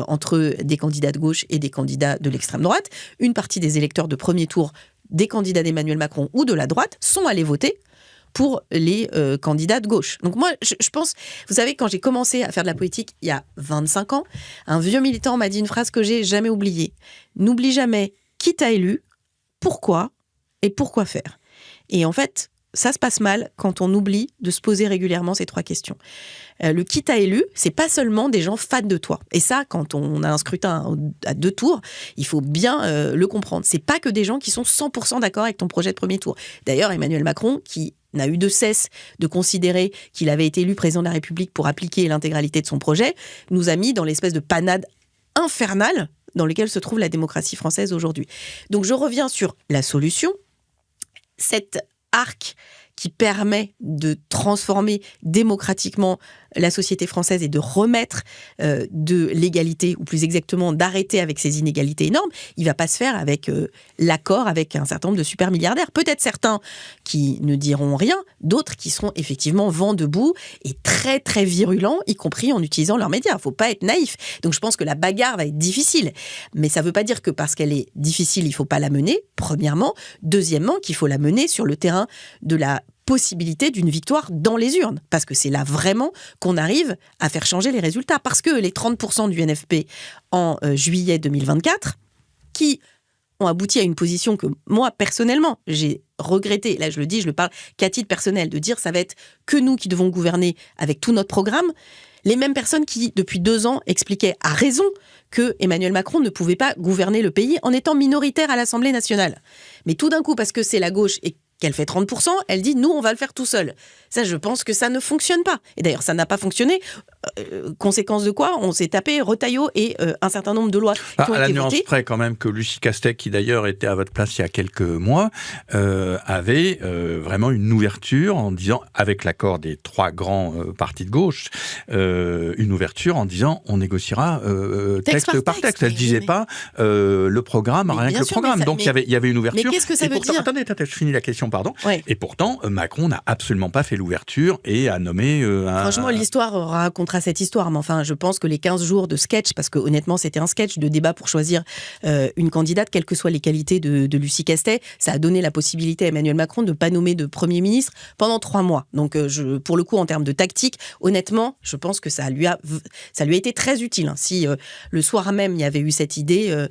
entre des candidats de gauche et des candidats de l'extrême droite, une partie des électeurs de premier tour des candidats d'Emmanuel Macron ou de la droite sont allés voter pour les candidats de gauche. Donc moi, je pense, vous savez, quand j'ai commencé à faire de la politique il y a 25 ans, un vieux militant m'a dit une phrase que j'ai jamais oubliée. N'oublie jamais qui t'a élu, pourquoi et pourquoi faire. Et en fait, ça se passe mal quand on oublie de se poser régulièrement ces 3 questions. Le qui t'a élu, c'est pas seulement des gens fans de toi. Et ça, quand on a un scrutin à 2 tours, il faut bien le comprendre. C'est pas que des gens qui sont 100% d'accord avec ton projet de premier tour. D'ailleurs, Emmanuel Macron, qui n'a eu de cesse de considérer qu'il avait été élu président de la République pour appliquer l'intégralité de son projet, nous a mis dans l'espèce de panade infernale dans lequel se trouve la démocratie française aujourd'hui. Donc je reviens sur la solution. Cet arc qui permet de transformer démocratiquement la société française et de remettre de l'égalité, ou plus exactement d'arrêter avec ces inégalités énormes, il ne va pas se faire avec l'accord avec un certain nombre de super milliardaires. Peut-être certains qui ne diront rien, d'autres qui seront effectivement vent debout et très très virulents, y compris en utilisant leurs médias. Il ne faut pas être naïf. Donc je pense que la bagarre va être difficile. Mais ça ne veut pas dire que parce qu'elle est difficile, il ne faut pas la mener, premièrement. Deuxièmement, qu'il faut la mener sur le terrain de la possibilité d'une victoire dans les urnes. Parce que c'est là vraiment qu'on arrive à faire changer les résultats. Parce que les 30% du NFP en juillet 2024, qui ont abouti à une position que moi, personnellement, j'ai regretté, là je le dis, je le parle qu'à titre personnel, de dire ça va être que nous qui devons gouverner avec tout notre programme, les mêmes personnes qui, depuis 2 ans, expliquaient à raison que Emmanuel Macron ne pouvait pas gouverner le pays en étant minoritaire à l'Assemblée nationale. Mais tout d'un coup, parce que c'est la gauche et qu'elle fait 30%, elle dit « nous, on va le faire tout seul ». Ça, je pense que ça ne fonctionne pas. Et d'ailleurs, ça n'a pas fonctionné. Conséquence de quoi ? On s'est tapé Retailleau et un certain nombre de lois qui ont été votées. À la nuance près quand même que Lucie Castec, qui d'ailleurs était à votre place il y a quelques mois, avait vraiment une ouverture en disant, avec l'accord des 3 grands partis de gauche, une ouverture en disant on négociera texte par texte. Elle ne disait pas le programme, rien que le programme. Donc il y avait une ouverture. Mais qu'est-ce que ça veut dire ? Attendez, je finis la question, pardon. Ouais. Et pourtant, Macron n'a absolument pas fait l'ouverture et a nommé Franchement, l'histoire racontera cette histoire, mais enfin, je pense que les 15 jours de sketch, parce que honnêtement, c'était un sketch de débat pour choisir une candidate, quelles que soient les qualités de Lucie Castec, ça a donné la possibilité à Emmanuel Macron de ne pas nommer de Premier ministre pendant 3 mois. Donc, pour le coup, en termes de tactique, honnêtement, je pense que ça lui a été très utile. Hein. Si le soir même, il y avait eu cette idée,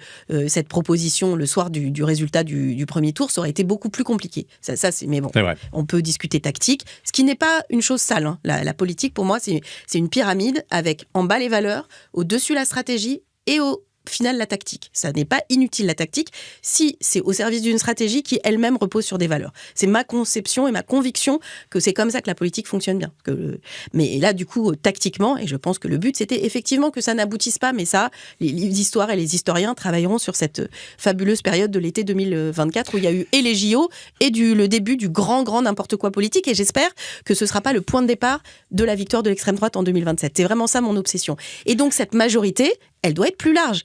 cette proposition, le soir du résultat du premier tour, ça aurait été beaucoup plus compliqué. Mais bon, on peut discuter tactique, ce qui n'est pas une chose sale. Hein. La politique, pour moi, c'est une pyramide avec en bas les valeurs, au-dessus la stratégie et au final la tactique. Ça n'est pas inutile la tactique si c'est au service d'une stratégie qui elle-même repose sur des valeurs. C'est ma conception et ma conviction que c'est comme ça que la politique fonctionne bien. Mais là, du coup, tactiquement, et je pense que le but, c'était effectivement que ça n'aboutisse pas, mais ça, les livres d'histoire et les historiens travailleront sur cette fabuleuse période de l'été 2024 où il y a eu et les JO et le début du grand n'importe quoi politique, et j'espère que ce ne sera pas le point de départ de la victoire de l'extrême droite en 2027. C'est vraiment ça mon obsession. Et donc, cette majorité, elle doit être plus large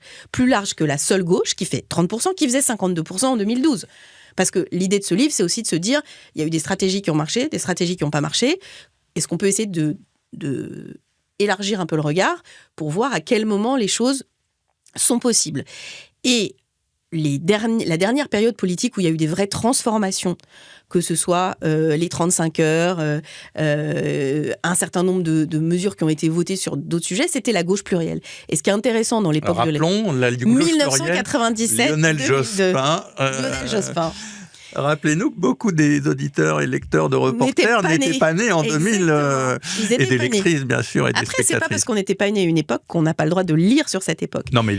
que la seule gauche qui fait 30%, qui faisait 52% en 2012. Parce que l'idée de ce livre, c'est aussi de se dire, il y a eu des stratégies qui ont marché, des stratégies qui n'ont pas marché. Est-ce qu'on peut essayer de élargir un peu le regard pour voir à quel moment les choses sont possibles ? Et la dernière période politique où il y a eu des vraies transformations, que ce soit les 35 heures, un certain nombre de mesures qui ont été votées sur d'autres sujets, c'était la gauche plurielle. Et ce qui est intéressant dans l'époque de la 1997, Lionel Jospin. Rappelez-nous que beaucoup des auditeurs et lecteurs de Reporters n'étaient pas nés en 2000, et des lectrices, bien sûr, et des spectatrices. Après, c'est pas parce qu'on n'était pas nés à une époque qu'on n'a pas le droit de lire sur cette époque. Non, mais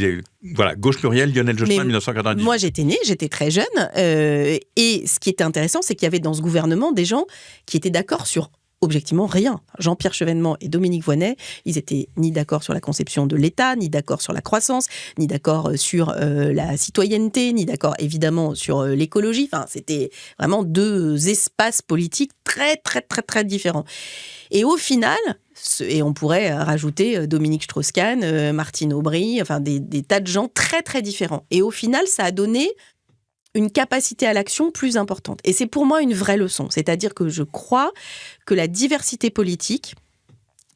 voilà, gauche plurielle, Lionel Jospin, 1998. Moi, j'étais née, j'étais très jeune, et ce qui était intéressant, c'est qu'il y avait dans ce gouvernement des gens qui étaient d'accord sur objectivement rien. Jean-Pierre Chevènement et Dominique Voynet, ils étaient ni d'accord sur la conception de l'État, ni d'accord sur la croissance, ni d'accord sur la citoyenneté, ni d'accord évidemment sur l'écologie. Enfin, c'était vraiment 2 espaces politiques très, très, très, très différents. Et au final, et on pourrait rajouter Dominique Strauss-Kahn, Martine Aubry, enfin des tas de gens très, très différents. Et au final, ça a donné une capacité à l'action plus importante. Et c'est pour moi une vraie leçon. C'est-à-dire que je crois que la diversité politique,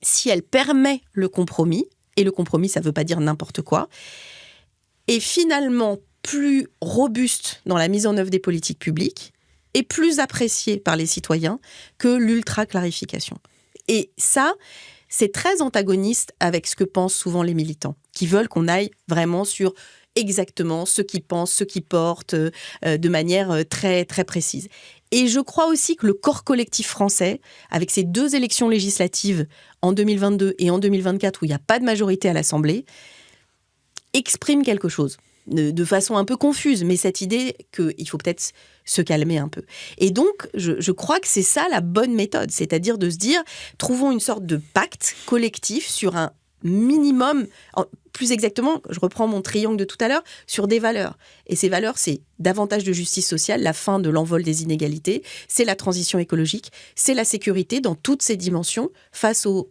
si elle permet le compromis, et le compromis, ça ne veut pas dire n'importe quoi, est finalement plus robuste dans la mise en œuvre des politiques publiques et plus appréciée par les citoyens que l'ultra-clarification. Et ça, c'est très antagoniste avec ce que pensent souvent les militants, qui veulent qu'on aille vraiment sur exactement ce qu'ils pensent, ce qu'ils portent, de manière très, très précise. Et je crois aussi que le corps collectif français, avec ces 2 élections législatives en 2022 et en 2024, où il n'y a pas de majorité à l'Assemblée, exprime quelque chose, de façon un peu confuse, mais cette idée qu'il faut peut-être se calmer un peu. Et donc, je crois que c'est ça la bonne méthode, c'est-à-dire de se dire, trouvons une sorte de pacte collectif sur un minimum, plus exactement, je reprends mon triangle de tout à l'heure, sur des valeurs. Et ces valeurs, c'est davantage de justice sociale, la fin de l'envol des inégalités, c'est la transition écologique, c'est la sécurité dans toutes ses dimensions, face au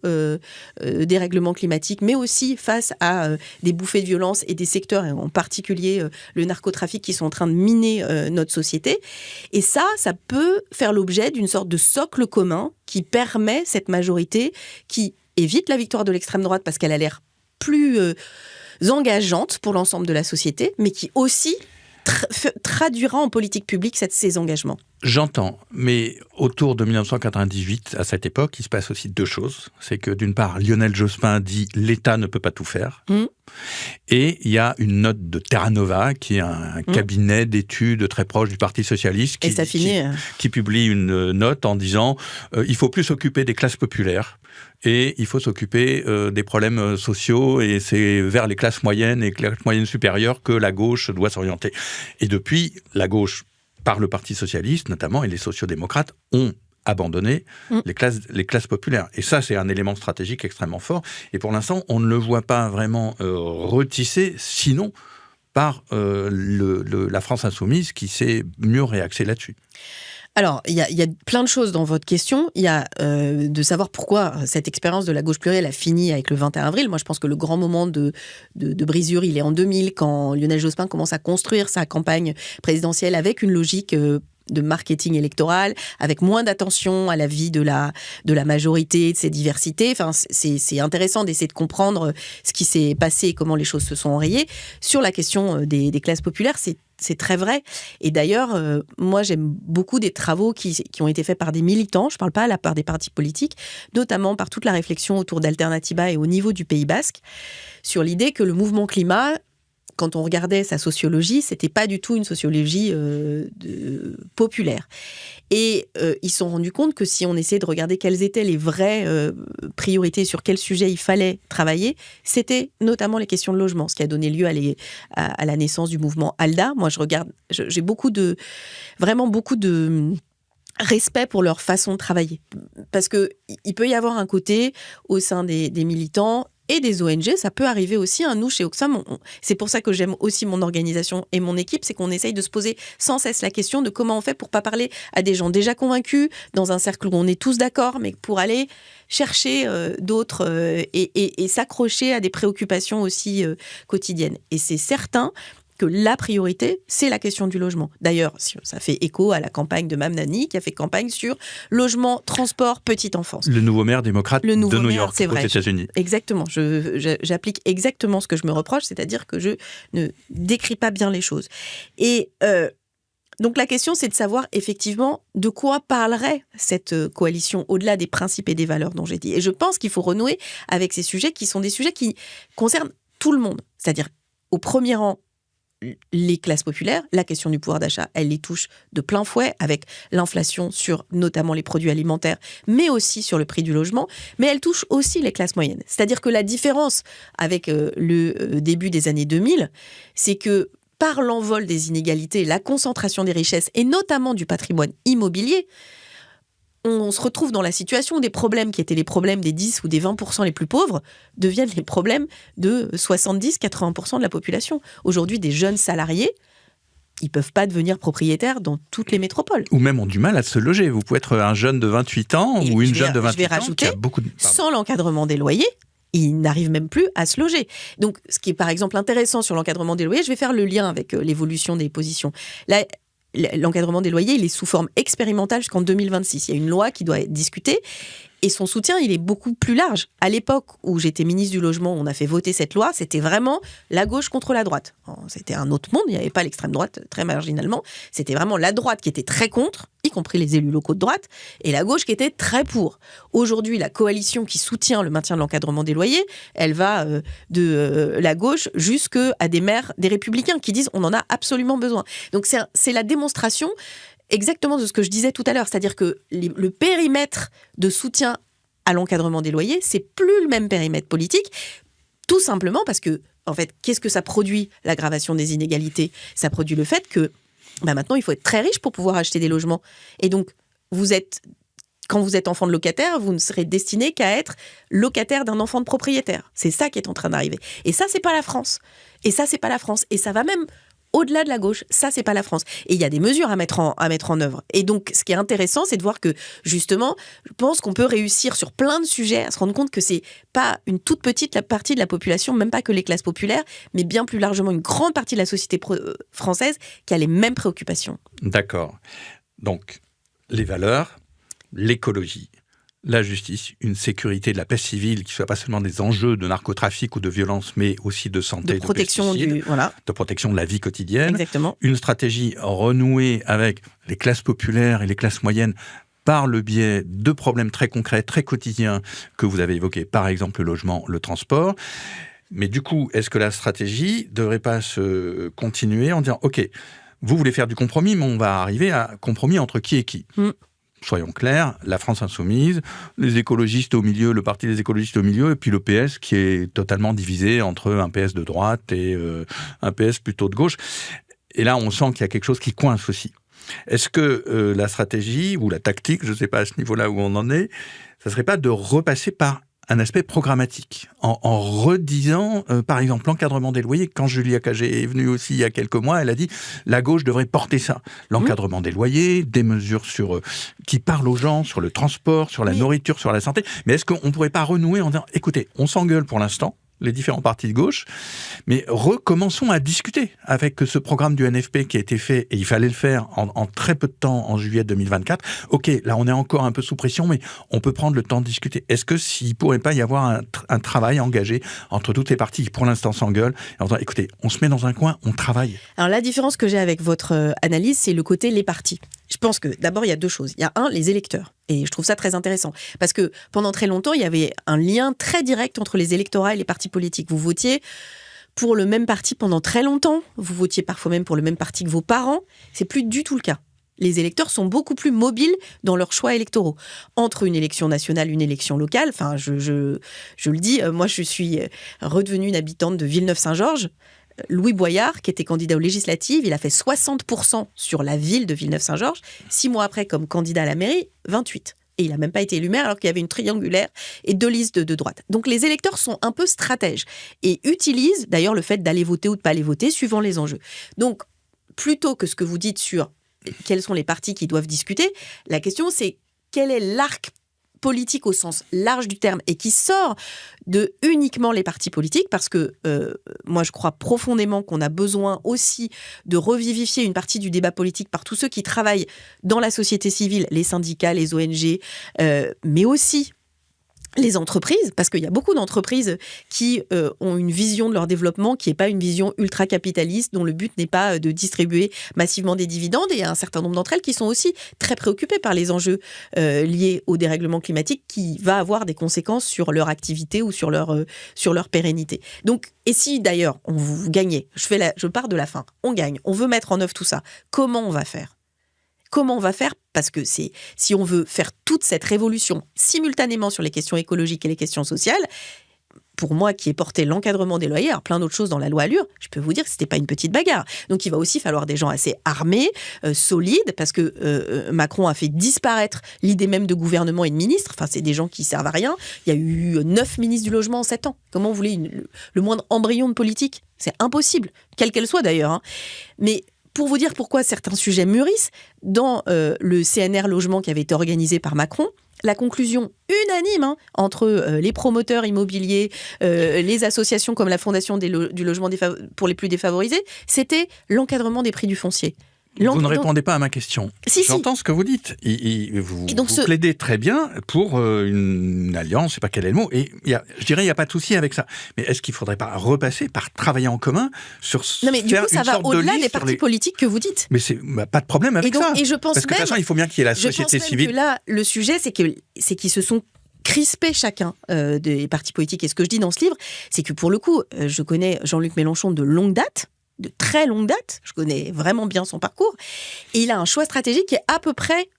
dérèglement climatique, mais aussi face à des bouffées de violence et des secteurs, en particulier le narcotrafic, qui sont en train de miner notre société. Et ça peut faire l'objet d'une sorte de socle commun qui permet cette majorité qui évite la victoire de l'extrême droite parce qu'elle a l'air plus engageante pour l'ensemble de la société, mais qui aussi traduira en politique publique ces engagements. J'entends, mais autour de 1998, à cette époque, il se passe aussi 2 choses. C'est que d'une part, Lionel Jospin dit « l'État ne peut pas tout faire ». Et il y a une note de Terra Nova, qui est un cabinet d'études très proche du Parti socialiste, qui publie une note en disant il faut plus s'occuper des classes populaires et il faut s'occuper des problèmes sociaux, et c'est vers les classes moyennes et classes moyennes supérieures que la gauche doit s'orienter. Et depuis, la gauche, par le Parti socialiste notamment, et les sociodémocrates, ont abandonner les classes populaires. Et ça, c'est un élément stratégique extrêmement fort. Et pour l'instant, on ne le voit pas vraiment retissé, sinon par la France insoumise qui s'est mieux réaxée là-dessus. Alors, il y a plein de choses dans votre question. Il y a de savoir pourquoi cette expérience de la gauche plurielle a fini avec le 21 avril. Moi, je pense que le grand moment de brisure, il est en 2000, quand Lionel Jospin commence à construire sa campagne présidentielle avec une logique de marketing électoral, avec moins d'attention à la vie de la majorité, de ses diversités. Enfin, c'est intéressant d'essayer de comprendre ce qui s'est passé et comment les choses se sont enrayées. Sur la question des classes populaires, c'est très vrai. Et d'ailleurs, moi, j'aime beaucoup des travaux qui ont été faits par des militants, je ne parle pas à la part des partis politiques, notamment par toute la réflexion autour d'Alternativa et au niveau du Pays Basque, sur l'idée que le mouvement climat, quand on regardait sa sociologie, c'était pas du tout une sociologie populaire. Et ils se sont rendus compte que si on essayait de regarder quelles étaient les vraies priorités, sur quel sujet il fallait travailler, c'était notamment les questions de logement, ce qui a donné lieu à la naissance du mouvement ALDA. Moi, j'ai vraiment beaucoup de respect pour leur façon de travailler. Parce qu'il peut y avoir un côté au sein des militants et des ONG, ça peut arriver aussi. Nous, chez Oxfam, c'est pour ça que j'aime aussi mon organisation et mon équipe, c'est qu'on essaye de se poser sans cesse la question de comment on fait pour pas parler à des gens déjà convaincus, dans un cercle où on est tous d'accord, mais pour aller chercher d'autres et s'accrocher à des préoccupations aussi quotidiennes. Et c'est certain que la priorité, c'est la question du logement. D'ailleurs, ça fait écho à la campagne de Mamdani, qui a fait campagne sur logement, transport, petite enfance. Le nouveau maire démocrate de New York, aux États-Unis. Exactement. J'applique exactement ce que je me reproche, c'est-à-dire que je ne décris pas bien les choses. Et donc la question, c'est de savoir effectivement de quoi parlerait cette coalition, au-delà des principes et des valeurs dont j'ai dit. Et je pense qu'il faut renouer avec ces sujets qui sont des sujets qui concernent tout le monde. C'est-à-dire, au premier rang, les classes populaires, la question du pouvoir d'achat, elle les touche de plein fouet avec l'inflation sur notamment les produits alimentaires, mais aussi sur le prix du logement, mais elle touche aussi les classes moyennes. C'est-à-dire que la différence avec le début des années 2000, c'est que par l'envol des inégalités, la concentration des richesses et notamment du patrimoine immobilier, on se retrouve dans la situation où des problèmes qui étaient les problèmes des 10 ou des 20% les plus pauvres deviennent les problèmes de 70-80% de la population. Aujourd'hui, des jeunes salariés, ils ne peuvent pas devenir propriétaires dans toutes les métropoles. Ou même ont du mal à se loger. Vous pouvez être un jeune de 28 ans ou une jeune de 28 ans qui a beaucoup de... Sans l'encadrement des loyers, Ils n'arrivent même plus à se loger. Donc, ce qui est par exemple intéressant sur l'encadrement des loyers, je vais faire le lien avec l'évolution des positions. Là, l'encadrement des loyers, il est sous forme expérimentale jusqu'en 2026. Il y a une loi qui doit être discutée et son soutien, il est beaucoup plus large. À l'époque où j'étais ministre du Logement, on a fait voter cette loi, c'était vraiment la gauche contre la droite. C'était un autre monde, il n'y avait pas l'extrême droite, très marginalement. C'était vraiment la droite qui était très contre, y compris les élus locaux de droite, et la gauche qui était très pour. Aujourd'hui, la coalition qui soutient le maintien de l'encadrement des loyers, elle va de la gauche jusqu'à des maires, des républicains, qui disent on en a absolument besoin. Donc c'est la démonstration exactement de ce que je disais tout à l'heure, c'est-à-dire que le périmètre de soutien à l'encadrement des loyers, c'est plus le même périmètre politique, tout simplement parce que, en fait, qu'est-ce que ça produit, l'aggravation des inégalités ? Ça produit le fait que, maintenant, il faut être très riche pour pouvoir acheter des logements. Et donc, quand vous êtes enfant de locataire, vous ne serez destiné qu'à être locataire d'un enfant de propriétaire. C'est ça qui est en train d'arriver. Et ça, c'est pas la France. Et ça, c'est pas la France. Et ça va même au-delà de la gauche, ça, c'est pas la France. Et il y a des mesures à mettre en œuvre. Et donc, ce qui est intéressant, c'est de voir que, justement, je pense qu'on peut réussir sur plein de sujets à se rendre compte que c'est pas une toute petite partie de la population, même pas que les classes populaires, mais bien plus largement une grande partie de la société française qui a les mêmes préoccupations. D'accord. Donc, les valeurs, l'écologie, la justice, une sécurité de la paix civile qui ne soit pas seulement des enjeux de narcotrafic ou de violence, mais aussi de santé, de protection de protection de la vie quotidienne. Exactement. Une stratégie renouée avec les classes populaires et les classes moyennes par le biais de problèmes très concrets, très quotidiens que vous avez évoqués, par exemple le logement, le transport. Mais du coup, est-ce que la stratégie ne devrait pas se continuer en disant « Ok, vous voulez faire du compromis, mais on va arriver à compromis entre qui et qui ?» Soyons clairs, la France insoumise, les écologistes au milieu, le parti des écologistes au milieu, et puis le PS qui est totalement divisé entre un PS de droite et un PS plutôt de gauche. Et là, on sent qu'il y a quelque chose qui coince aussi. Est-ce que la stratégie ou la tactique, je ne sais pas à ce niveau-là où on en est, ça ne serait pas de repasser par un aspect programmatique, en redisant, par exemple, l'encadrement des loyers. Quand Julia Cagé est venue aussi il y a quelques mois, elle a dit la gauche devrait porter ça. L'encadrement des loyers, des mesures qui parlent aux gens sur le transport, sur la nourriture, sur la santé. Mais est-ce qu'on ne pourrait pas renouer en disant, écoutez, on s'engueule pour l'instant, les différents partis de gauche, mais recommençons à discuter avec ce programme du NFP qui a été fait, et il fallait le faire en très peu de temps, en juillet 2024. Ok, là on est encore un peu sous pression, mais on peut prendre le temps de discuter. Est-ce que s'il ne pourrait pas y avoir un travail engagé entre toutes les parties qui pour l'instant s'engueulent, en disant, écoutez, on se met dans un coin, on travaille. Alors la différence que j'ai avec votre analyse, c'est le côté les partis. Je pense que d'abord, il y a deux choses. Il y a les électeurs. Et je trouve ça très intéressant. Parce que pendant très longtemps, il y avait un lien très direct entre les électorats et les partis politiques. Vous votiez pour le même parti pendant très longtemps. Vous votiez parfois même pour le même parti que vos parents. C'est plus du tout le cas. Les électeurs sont beaucoup plus mobiles dans leurs choix électoraux. Entre une élection nationale, une élection locale, enfin, je le dis, moi je suis redevenue une habitante de Villeneuve-Saint-Georges. Louis Boyard, qui était candidat aux législatives, il a fait 60% sur la ville de Villeneuve-Saint-Georges. 6 mois après, comme candidat à la mairie, 28%. Et il n'a même pas été élu maire alors qu'il y avait une triangulaire et 2 listes de droite. Donc les électeurs sont un peu stratèges et utilisent d'ailleurs le fait d'aller voter ou de ne pas aller voter suivant les enjeux. Donc plutôt que ce que vous dites sur quels sont les partis qui doivent discuter, la question c'est quel est l'arc politique au sens large du terme et qui sort de uniquement les partis politiques, parce que moi je crois profondément qu'on a besoin aussi de revivifier une partie du débat politique par tous ceux qui travaillent dans la société civile, les syndicats, les ONG, mais aussi les entreprises, parce qu'il y a beaucoup d'entreprises qui ont une vision de leur développement qui n'est pas une vision ultra-capitaliste, dont le but n'est pas de distribuer massivement des dividendes, et il y a un certain nombre d'entre elles qui sont aussi très préoccupées par les enjeux liés au dérèglement climatique qui va avoir des conséquences sur leur activité ou sur leur pérennité. Donc, et si d'ailleurs vous gagnez, je pars de la fin, on gagne, on veut mettre en œuvre tout ça, comment on va faire ? Comment on va faire ? Parce que si on veut faire toute cette révolution simultanément sur les questions écologiques et les questions sociales, pour moi qui ai porté l'encadrement des loyers, alors plein d'autres choses dans la loi Allure, je peux vous dire que c'était pas une petite bagarre. Donc il va aussi falloir des gens assez armés, solides, parce que Macron a fait disparaître l'idée même de gouvernement et de ministre. Enfin, c'est des gens qui servent à rien. Il y a eu 9 ministres du logement en 7 ans. Comment vous voulez le moindre embryon de politique ? C'est impossible, quelle qu'elle soit d'ailleurs. Hein. Mais pour vous dire pourquoi certains sujets mûrissent, dans le CNR logement qui avait été organisé par Macron, la conclusion unanime entre les promoteurs immobiliers, les associations comme la Fondation du logement pour les plus défavorisés, c'était l'encadrement des prix du foncier. Vous ne répondez pas à ma question. J'entends ce que vous dites. Vous plaidez très bien pour une alliance, je ne sais pas quel est le mot, et je dirais il n'y a pas de souci avec ça. Mais est-ce qu'il ne faudrait pas repasser par travailler en commun sur Non, mais du coup, ça va au-delà des partis politiques que vous dites. Mais pas de problème avec ça. Et je pense parce que de toute façon, il faut bien qu'il y ait la société civile. Que là, le sujet, c'est qu'ils se sont crispés chacun des partis politiques. Et ce que je dis dans ce livre, c'est que pour le coup, je connais Jean-Luc Mélenchon de longue date, de très longue date, je connais vraiment bien son parcours, et il a un choix stratégique qui est à peu près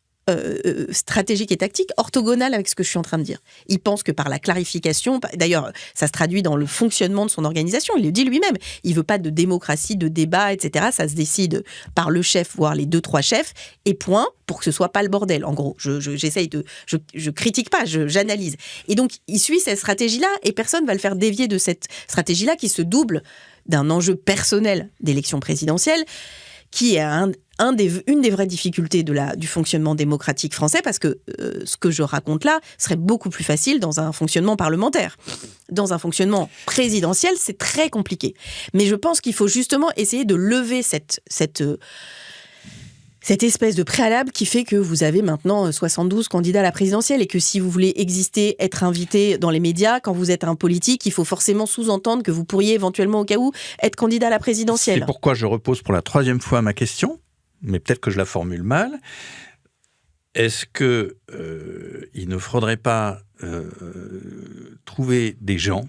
stratégique et tactique, orthogonal avec ce que je suis en train de dire. Il pense que par la clarification, d'ailleurs, ça se traduit dans le fonctionnement de son organisation, il le dit lui-même, il veut pas de démocratie, de débat, etc. Ça se décide par le chef, voire les 2-3 chefs, et point, pour que ce soit pas le bordel. En gros, je critique pas, j'analyse. Et donc, il suit cette stratégie-là, et personne va le faire dévier de cette stratégie-là qui se double d'un enjeu personnel d'élection présidentielle, qui est une des vraies difficultés du fonctionnement démocratique français, parce que ce que je raconte là serait beaucoup plus facile dans un fonctionnement parlementaire. Dans un fonctionnement présidentiel, c'est très compliqué. Mais je pense qu'il faut justement essayer de lever cette espèce de préalable qui fait que vous avez maintenant 72 candidats à la présidentielle et que si vous voulez exister, être invité dans les médias, quand vous êtes un politique, il faut forcément sous-entendre que vous pourriez éventuellement, au cas où, être candidat à la présidentielle. C'est pourquoi je repose pour la 3e fois ma question, mais peut-être que je la formule mal. Est-ce qu'il ne faudrait pas trouver des gens,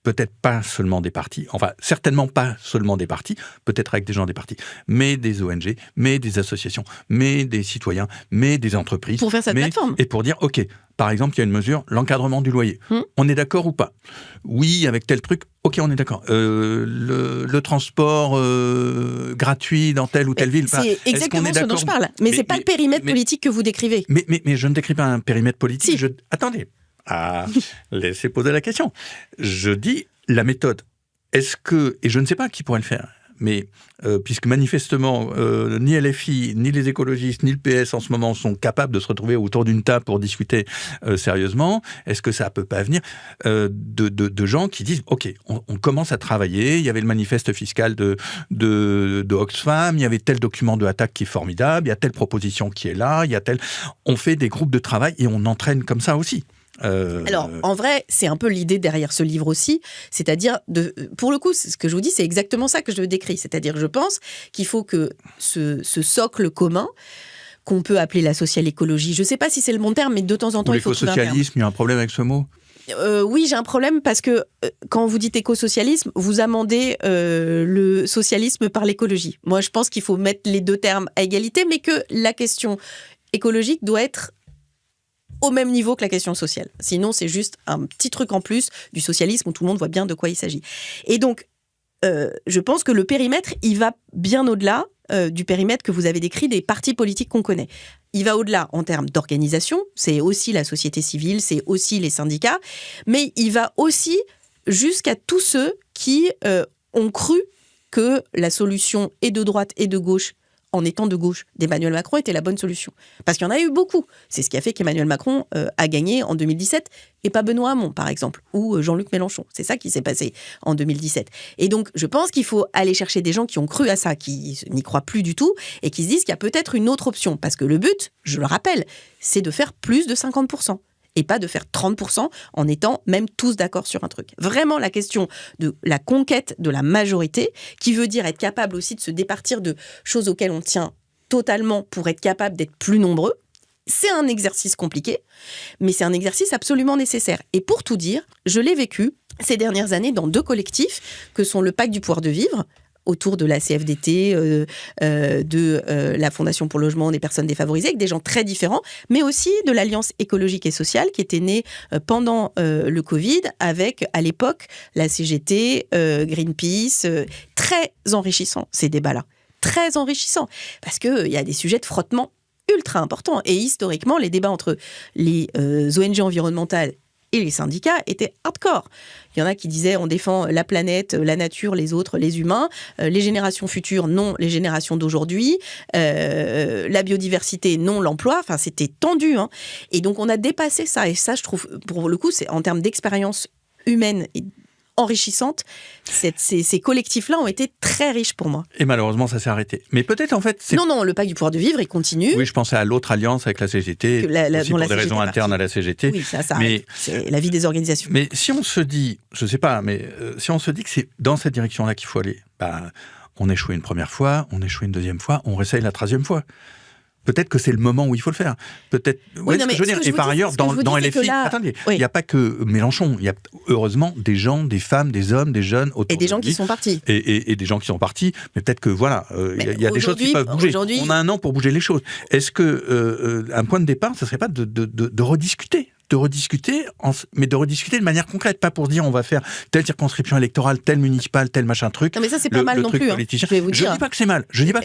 peut-être pas seulement des partis, enfin certainement pas seulement des partis, peut-être avec des gens des partis, mais des ONG, mais des associations, mais des citoyens, mais des entreprises. Pour faire cette plateforme. Et pour dire, ok, par exemple, il y a une mesure, l'encadrement du loyer. On est d'accord ou pas? Oui, avec tel truc, ok, on est d'accord. Le transport gratuit dans telle ou telle ville. C'est exactement ce dont je parle. Mais c'est pas le périmètre politique que vous décrivez. Mais je ne décris pas un périmètre politique. Si. Attendez. Laissez poser la question. Je dis la méthode. Et je ne sais pas qui pourrait le faire, mais puisque manifestement, ni LFI, ni les écologistes, ni le PS en ce moment sont capables de se retrouver autour d'une table pour discuter sérieusement, est-ce que ça peut pas venir de gens qui disent, ok, on commence à travailler, il y avait le manifeste fiscal de Oxfam, il y avait tel document de attaque qui est formidable, il y a telle proposition qui est là, on fait des groupes de travail et on entraîne comme ça aussi. Alors, en vrai, c'est un peu l'idée derrière ce livre aussi, c'est-à-dire, pour le coup, ce que je vous dis, c'est exactement ça que je décris, c'est-à-dire, je pense qu'il faut que ce socle commun, qu'on peut appeler la social écologie, je ne sais pas si c'est le bon terme, mais de temps en temps, il faut trouver un terme. L'écosocialisme, il y a un problème avec ce mot? Oui, j'ai un problème parce que quand vous dites écosocialisme, vous amendez le socialisme par l'écologie. Moi, je pense qu'il faut mettre les deux termes à égalité, mais que la question écologique doit être au même niveau que la question sociale. Sinon, c'est juste un petit truc en plus du socialisme où tout le monde voit bien de quoi il s'agit. Et donc, je pense que le périmètre, il va bien au-delà du périmètre que vous avez décrit des partis politiques qu'on connaît. Il va au-delà en termes d'organisation, c'est aussi la société civile, c'est aussi les syndicats, mais il va aussi jusqu'à tous ceux qui ont cru que la solution est de droite et de gauche, en étant de gauche, d'Emmanuel Macron était la bonne solution. Parce qu'il y en a eu beaucoup. C'est ce qui a fait qu'Emmanuel Macron a gagné en 2017, et pas Benoît Hamon, par exemple, ou Jean-Luc Mélenchon. C'est ça qui s'est passé en 2017. Et donc, je pense qu'il faut aller chercher des gens qui ont cru à ça, qui n'y croient plus du tout, et qui se disent qu'il y a peut-être une autre option. Parce que le but, je le rappelle, c'est de faire plus de 50%. Et pas de faire 30% en étant même tous d'accord sur un truc. Vraiment, la question de la conquête de la majorité, qui veut dire être capable aussi de se départir de choses auxquelles on tient totalement pour être capable d'être plus nombreux, c'est un exercice compliqué, mais c'est un exercice absolument nécessaire. Et pour tout dire, je l'ai vécu ces dernières années dans 2 collectifs, que sont le Pacte du pouvoir de vivre, autour de la CFDT, de la Fondation pour le logement des personnes défavorisées, avec des gens très différents, mais aussi de l'Alliance écologique et sociale qui était née pendant le Covid, avec à l'époque la CGT, Greenpeace, très enrichissant ces débats-là, très enrichissant, parce qu'il y a des sujets de frottement ultra importants. Et historiquement, les débats entre les ONG environnementales et les syndicats étaient hardcore. Il y en a qui disaient on défend la planète, la nature, les autres, les humains, les générations futures, non les générations d'aujourd'hui, la biodiversité, non l'emploi. Enfin, c'était tendu. Hein. Et donc, on a dépassé ça. Et ça, je trouve, pour le coup, c'est en termes d'expérience humaine et enrichissante, ces collectifs-là ont été très riches pour moi. Et malheureusement, ça s'est arrêté. Mais peut-être, en fait... Non, le pacte du pouvoir de vivre, il continue. Oui, je pensais à l'autre alliance avec la CGT, aussi pour des raisons internes à la CGT. Oui, ça mais c'est la vie des organisations. Mais si on se dit, je ne sais pas, mais si on se dit que c'est dans cette direction-là qu'il faut aller, on échoue une première fois, on échoue une deuxième fois, on réessaye la troisième fois. Peut-être que c'est le moment où il faut le faire. Peut-être. Oui, ce que je veux dire. Et par ailleurs, dans LFI, attendez, il n'y a pas que Mélenchon. Il y a heureusement des gens, des femmes, des hommes, des jeunes autour. Et des gens qui sont partis. Et des gens qui sont partis. Mais peut-être que il y a des choses qui peuvent bouger. On a un an pour bouger les choses. Est-ce que un point de départ, ça serait pas de rediscuter? Mais de rediscuter de manière concrète, pas pour se dire on va faire telle circonscription électorale, telle municipale, tel machin truc. Non mais ça c'est pas mal non plus. Je vais vous dire. Je dis pas que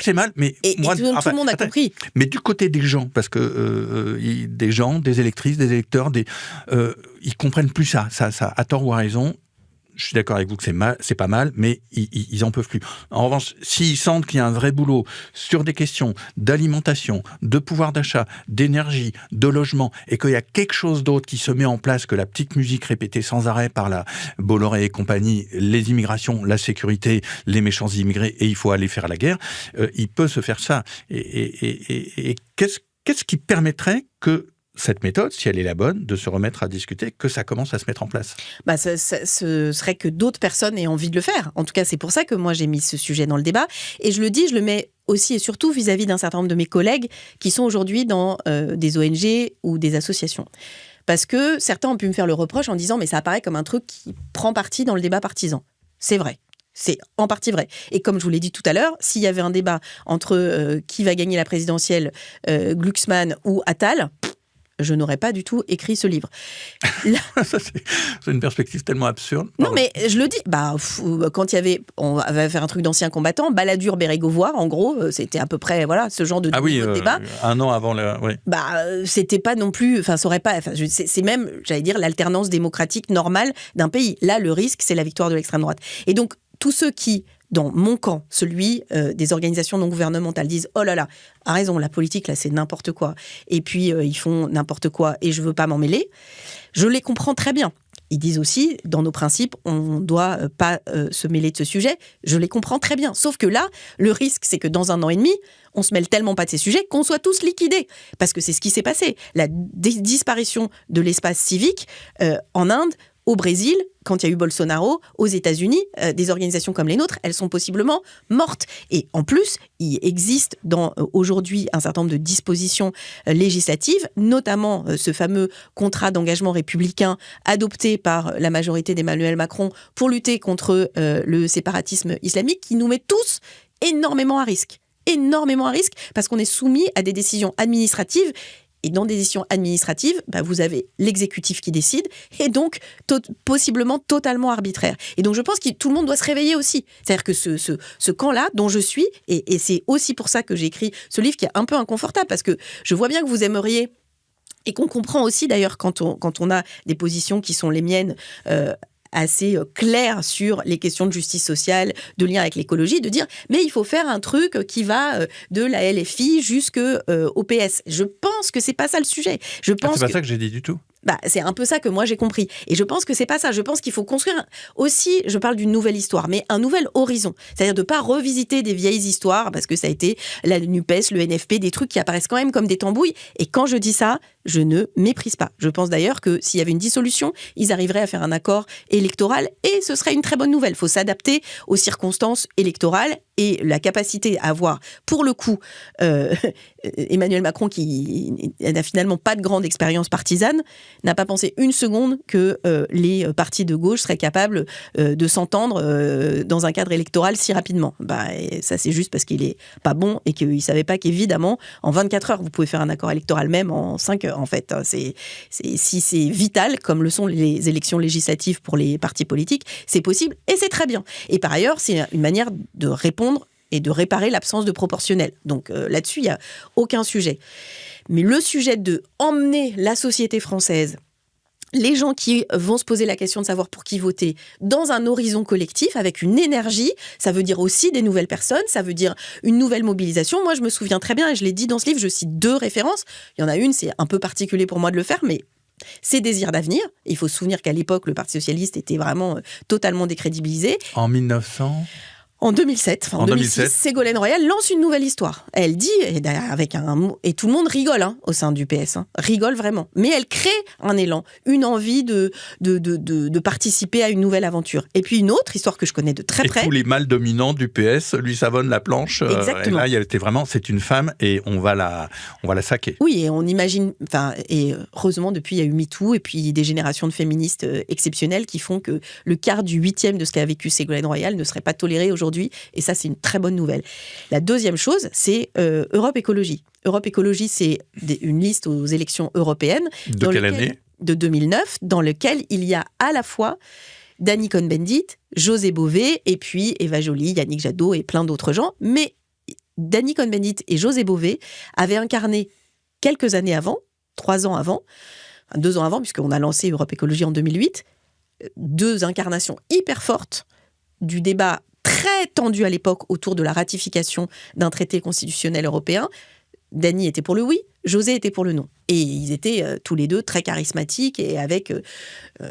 c'est mal. Mais moi, tout le monde a compris. Mais du côté des gens, parce que des gens, des électrices, des électeurs, ils comprennent plus ça à tort ou à raison. Je suis d'accord avec vous que c'est pas mal, mais ils en peuvent plus. En revanche, s'ils sentent qu'il y a un vrai boulot sur des questions d'alimentation, de pouvoir d'achat, d'énergie, de logement, et qu'il y a quelque chose d'autre qui se met en place que la petite musique répétée sans arrêt par la Bolloré et compagnie, les immigrations, la sécurité, les méchants immigrés, et il faut aller faire la guerre, il peut se faire ça. Et qu'est-ce qui permettrait que cette méthode, si elle est la bonne, de se remettre à discuter, que ça commence à se mettre en place? Ce serait que d'autres personnes aient envie de le faire. En tout cas, c'est pour ça que moi, j'ai mis ce sujet dans le débat. Et je le mets aussi et surtout vis-à-vis d'un certain nombre de mes collègues qui sont aujourd'hui dans des ONG ou des associations. Parce que certains ont pu me faire le reproche en disant « mais ça apparaît comme un truc qui prend parti dans le débat partisan ». C'est vrai. C'est en partie vrai. Et comme je vous l'ai dit tout à l'heure, s'il y avait un débat entre qui va gagner la présidentielle, Glucksmann ou Attal, je n'aurais pas du tout écrit ce livre. Là... c'est une perspective tellement absurde. Non, mais je le dis. Quand il y avait... On va faire un truc d'anciens combattants, Balladur, Bérégovoy, en gros, c'était à peu près ce genre de débat. Un an avant le... Oui. C'était pas non plus... Enfin, ça aurait pas... c'est même, j'allais dire, l'alternance démocratique normale d'un pays. Là, le risque, c'est la victoire de l'extrême droite. Et donc, tous ceux qui... dans mon camp, celui des organisations non gouvernementales, disent « Oh là là, a raison, la politique, là, c'est n'importe quoi. Et puis, ils font n'importe quoi et je veux pas m'en mêler. » Je les comprends très bien. Ils disent aussi, dans nos principes, on ne doit pas se mêler de ce sujet. Je les comprends très bien. Sauf que là, le risque, c'est que dans un an et demi, on se mêle tellement pas de ces sujets qu'on soit tous liquidés. Parce que c'est ce qui s'est passé. La disparition de l'espace civique en Inde, au Brésil, quand il y a eu Bolsonaro, aux États-Unis, des organisations comme les nôtres, elles sont possiblement mortes. Et en plus, il existe aujourd'hui un certain nombre de dispositions législatives, notamment ce fameux contrat d'engagement républicain adopté par la majorité d'Emmanuel Macron pour lutter contre le séparatisme islamique, qui nous met tous énormément à risque. Énormément à risque, parce qu'on est soumis à des décisions administratives. Et dans des décisions administratives, vous avez l'exécutif qui décide, et donc possiblement totalement arbitraire. Et donc je pense que tout le monde doit se réveiller aussi. C'est-à-dire que ce camp-là, dont je suis, et c'est aussi pour ça que j'ai écrit ce livre qui est un peu inconfortable, parce que je vois bien que vous aimeriez, et qu'on comprend aussi d'ailleurs quand on a des positions qui sont les miennes, assez clair sur les questions de justice sociale, de lien avec l'écologie, de dire mais il faut faire un truc qui va de la LFI jusqu'au PS. Je pense que c'est pas ça le sujet. C'est pas ça que j'ai dit du tout. C'est un peu ça que moi j'ai compris. Et je pense que c'est pas ça. Je pense qu'il faut construire aussi, je parle d'une nouvelle histoire, mais un nouvel horizon. C'est-à-dire de pas revisiter des vieilles histoires, parce que ça a été la NUPES, le NFP, des trucs qui apparaissent quand même comme des tambouilles. Et quand je dis ça, je ne méprise pas. Je pense d'ailleurs que s'il y avait une dissolution, ils arriveraient à faire un accord électoral et ce serait une très bonne nouvelle. Il faut s'adapter aux circonstances électorales et la capacité à avoir, pour le coup, Emmanuel Macron, qui n'a finalement pas de grande expérience partisane, n'a pas pensé une seconde que les partis de gauche seraient capables de s'entendre dans un cadre électoral si rapidement. Et ça, c'est juste parce qu'il n'est pas bon et qu'il ne savait pas qu'évidemment, en 24 heures, vous pouvez faire un accord électoral, même en 5 heures, en fait. Si c'est vital, comme le sont les élections législatives pour les partis politiques, c'est possible et c'est très bien. Et par ailleurs, c'est une manière de répondre et de réparer l'absence de proportionnel. Donc là-dessus, il n'y a aucun sujet. Mais le sujet de emmener la société française les gens qui vont se poser la question de savoir pour qui voter dans un horizon collectif, avec une énergie, ça veut dire aussi des nouvelles personnes, ça veut dire une nouvelle mobilisation. Moi, je me souviens très bien, et je l'ai dit dans ce livre, je cite 2 références. Il y en a une, c'est un peu particulier pour moi de le faire, mais c'est Désir d'avenir. Il faut se souvenir qu'à l'époque, le Parti socialiste était vraiment totalement décrédibilisé. En 1900 En 2007, en 2006, Ségolène Royal lance une nouvelle histoire. Elle dit, et tout le monde rigole au sein du PS, rigole vraiment. Mais elle crée un élan, une envie de participer à une nouvelle aventure. Et puis une autre histoire que je connais de très près. Et tous les mâles dominants du PS lui savonnent la planche. Exactement. Et là, c'est une femme et on va la saquer. Oui, et on imagine, et heureusement depuis il y a eu MeToo et puis des générations de féministes exceptionnelles qui font que le quart du 8e de ce qu'a vécu Ségolène Royal ne serait pas toléré aujourd'hui. Et ça, c'est une très bonne nouvelle. La deuxième chose, c'est Europe Écologie. Europe Écologie, c'est une liste aux élections européennes. De quelle année ? De 2009, dans lequel il y a à la fois Danny Cohn-Bendit, José Bové, et puis Eva Joly, Yannick Jadot et plein d'autres gens. Mais Danny Cohn-Bendit et José Bové avaient incarné quelques années avant, 2 ans avant, puisqu'on a lancé Europe Écologie en 2008, 2 incarnations hyper fortes du débat très tendu à l'époque autour de la ratification d'un traité constitutionnel européen. Danny était pour le oui, José était pour le non. Et ils étaient tous les 2 très charismatiques et avec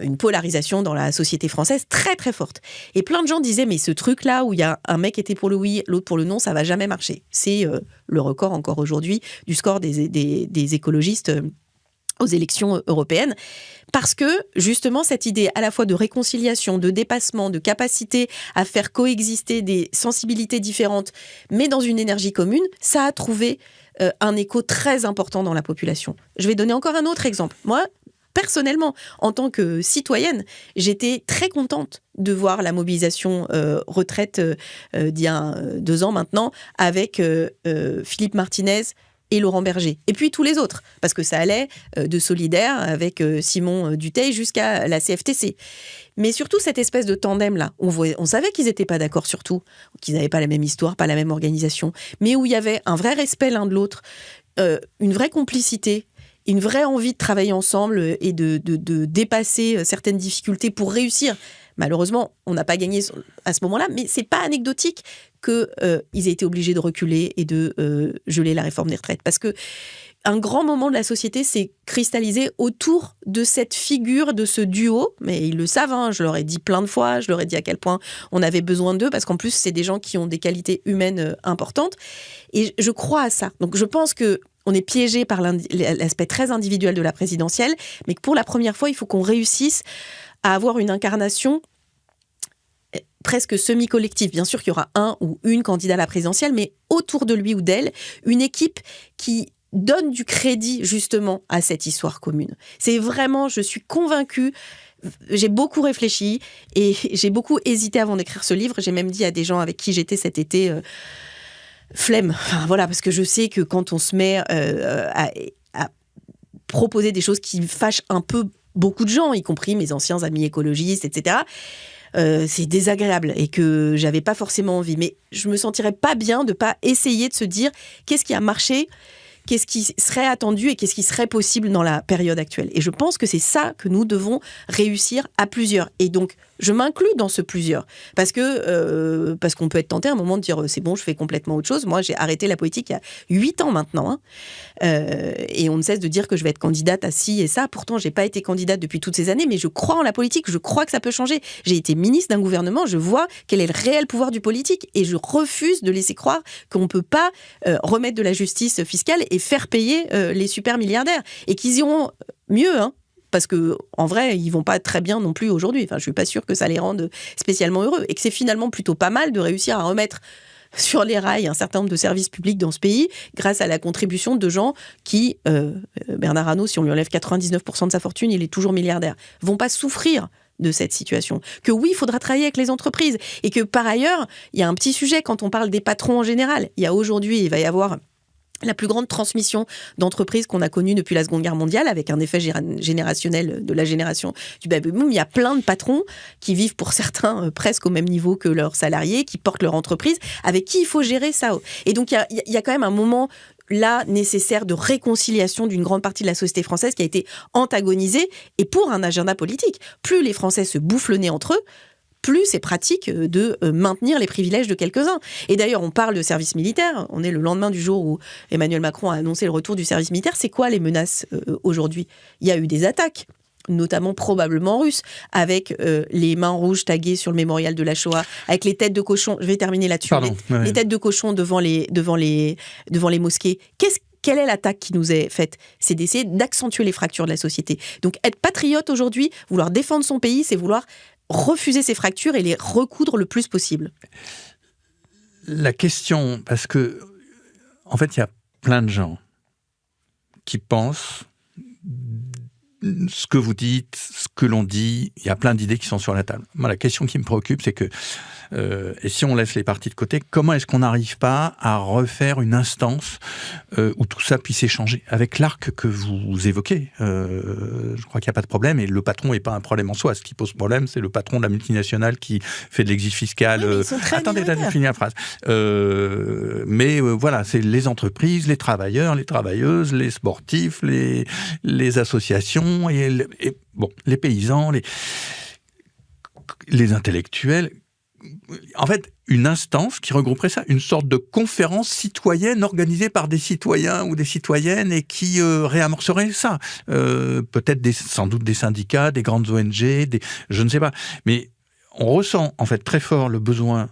une polarisation dans la société française très très forte. Et plein de gens disaient, mais ce truc-là où il y a un mec qui était pour le oui, l'autre pour le non, ça va jamais marcher. C'est le record encore aujourd'hui du score des écologistes aux élections européennes, parce que justement cette idée à la fois de réconciliation, de dépassement, de capacité à faire coexister des sensibilités différentes, mais dans une énergie commune, ça a trouvé un écho très important dans la population. Je vais donner encore un autre exemple. Moi, personnellement, en tant que citoyenne, j'étais très contente de voir la mobilisation retraite d'il y a 2 ans maintenant, avec Philippe Martinez et Laurent Berger. Et puis tous les autres, parce que ça allait de Solidaire avec Simon Dutheil jusqu'à la CFTC. Mais surtout cette espèce de tandem-là, on savait qu'ils n'étaient pas d'accord sur tout, qu'ils n'avaient pas la même histoire, pas la même organisation, mais où il y avait un vrai respect l'un de l'autre, une vraie complicité, une vraie envie de travailler ensemble et de dépasser certaines difficultés pour réussir. Malheureusement, on n'a pas gagné à ce moment-là, mais c'est pas anecdotique qu'ils aient été obligés de reculer et de geler la réforme des retraites. Parce que un grand moment de la société s'est cristallisé autour de cette figure, de ce duo. Mais ils le savent, je leur ai dit plein de fois, je leur ai dit à quel point on avait besoin d'eux, parce qu'en plus, c'est des gens qui ont des qualités humaines importantes. Et je crois à ça. Donc je pense qu'on est piégé par l'aspect très individuel de la présidentielle, mais que pour la première fois, il faut qu'on réussisse à avoir une incarnation presque semi-collective. Bien sûr qu'il y aura un ou une candidat à la présidentielle, mais autour de lui ou d'elle, une équipe qui donne du crédit justement à cette histoire commune. C'est vraiment, je suis convaincue, j'ai beaucoup réfléchi et j'ai beaucoup hésité avant d'écrire ce livre. J'ai même dit à des gens avec qui j'étais cet été, flemme. Enfin, voilà, parce que je sais que quand on se met à proposer des choses qui fâchent un peu beaucoup de gens, y compris mes anciens amis écologistes, etc., c'est désagréable et que j'avais pas forcément envie. Mais je me sentirais pas bien de pas essayer de se dire qu'est-ce qui a marché, qu'est-ce qui serait attendu et qu'est-ce qui serait possible dans la période actuelle. Et je pense que c'est ça que nous devons réussir à plusieurs. Et donc, je m'inclus dans ce plusieurs. Parce qu'on peut être tenté à un moment de dire c'est bon, je fais complètement autre chose. Moi, j'ai arrêté la politique il y a 8 ans maintenant. Et on ne cesse de dire que je vais être candidate à ci et ça. Pourtant, j'ai pas été candidate depuis toutes ces années, mais je crois en la politique. Je crois que ça peut changer. J'ai été ministre d'un gouvernement. Je vois quel est le réel pouvoir du politique. Et je refuse de laisser croire qu'on ne peut pas remettre de la justice fiscale et faire payer les super milliardaires. Et qu'ils iront mieux, parce que en vrai, ils vont pas très bien non plus aujourd'hui. Enfin, je suis pas sûre que ça les rende spécialement heureux et que c'est finalement plutôt pas mal de réussir à remettre sur les rails un certain nombre de services publics dans ce pays grâce à la contribution de gens qui, Bernard Arnault, si on lui enlève 99% de sa fortune, il est toujours milliardaire, vont pas souffrir de cette situation. Que oui, il faudra travailler avec les entreprises et que par ailleurs, il y a un petit sujet quand on parle des patrons en général. Il va y avoir la plus grande transmission d'entreprises qu'on a connue depuis la Seconde Guerre mondiale, avec un effet générationnel de la génération du baby-boom. Il y a plein de patrons qui vivent pour certains presque au même niveau que leurs salariés, qui portent leur entreprise, avec qui il faut gérer ça. Et donc, il y a quand même un moment là nécessaire de réconciliation d'une grande partie de la société française qui a été antagonisée, et pour un agenda politique. Plus les Français se bouffent le nez entre eux, plus c'est pratique de maintenir les privilèges de quelques-uns. Et d'ailleurs, on parle de service militaire. On est le lendemain du jour où Emmanuel Macron a annoncé le retour du service militaire. C'est quoi les menaces aujourd'hui ? Il y a eu des attaques, notamment probablement russes, avec les mains rouges taguées sur le mémorial de la Shoah, avec les têtes de cochon. Je vais terminer là-dessus. Les têtes de cochon devant les mosquées. Quelle est l'attaque qui nous est faite ? C'est d'essayer d'accentuer les fractures de la société. Donc être patriote aujourd'hui, vouloir défendre son pays, c'est vouloir refuser ces fractures et les recoudre le plus possible. La question, parce que en fait, il y a plein de gens qui pensent ce que vous dites, ce que l'on dit, il y a plein d'idées qui sont sur la table. Moi, la question qui me préoccupe, c'est que, et si on laisse les partis de côté, comment est-ce qu'on n'arrive pas à refaire une instance où tout ça puisse échanger ? Avec l'arc que vous évoquez, je crois qu'il n'y a pas de problème, et le patron n'est pas un problème en soi. Ce qui pose problème, c'est le patron de la multinationale qui fait de l'exit fiscal. Oui, attendez, j'ai fini la phrase. Voilà, c'est les entreprises, les travailleurs, les travailleuses, les sportifs, les associations, et les paysans, les intellectuels. En fait, une instance qui regrouperait ça, une sorte de conférence citoyenne organisée par des citoyens ou des citoyennes et qui réamorcerait ça. Peut-être sans doute des syndicats, des grandes ONG, je ne sais pas. Mais on ressent en fait très fort le besoin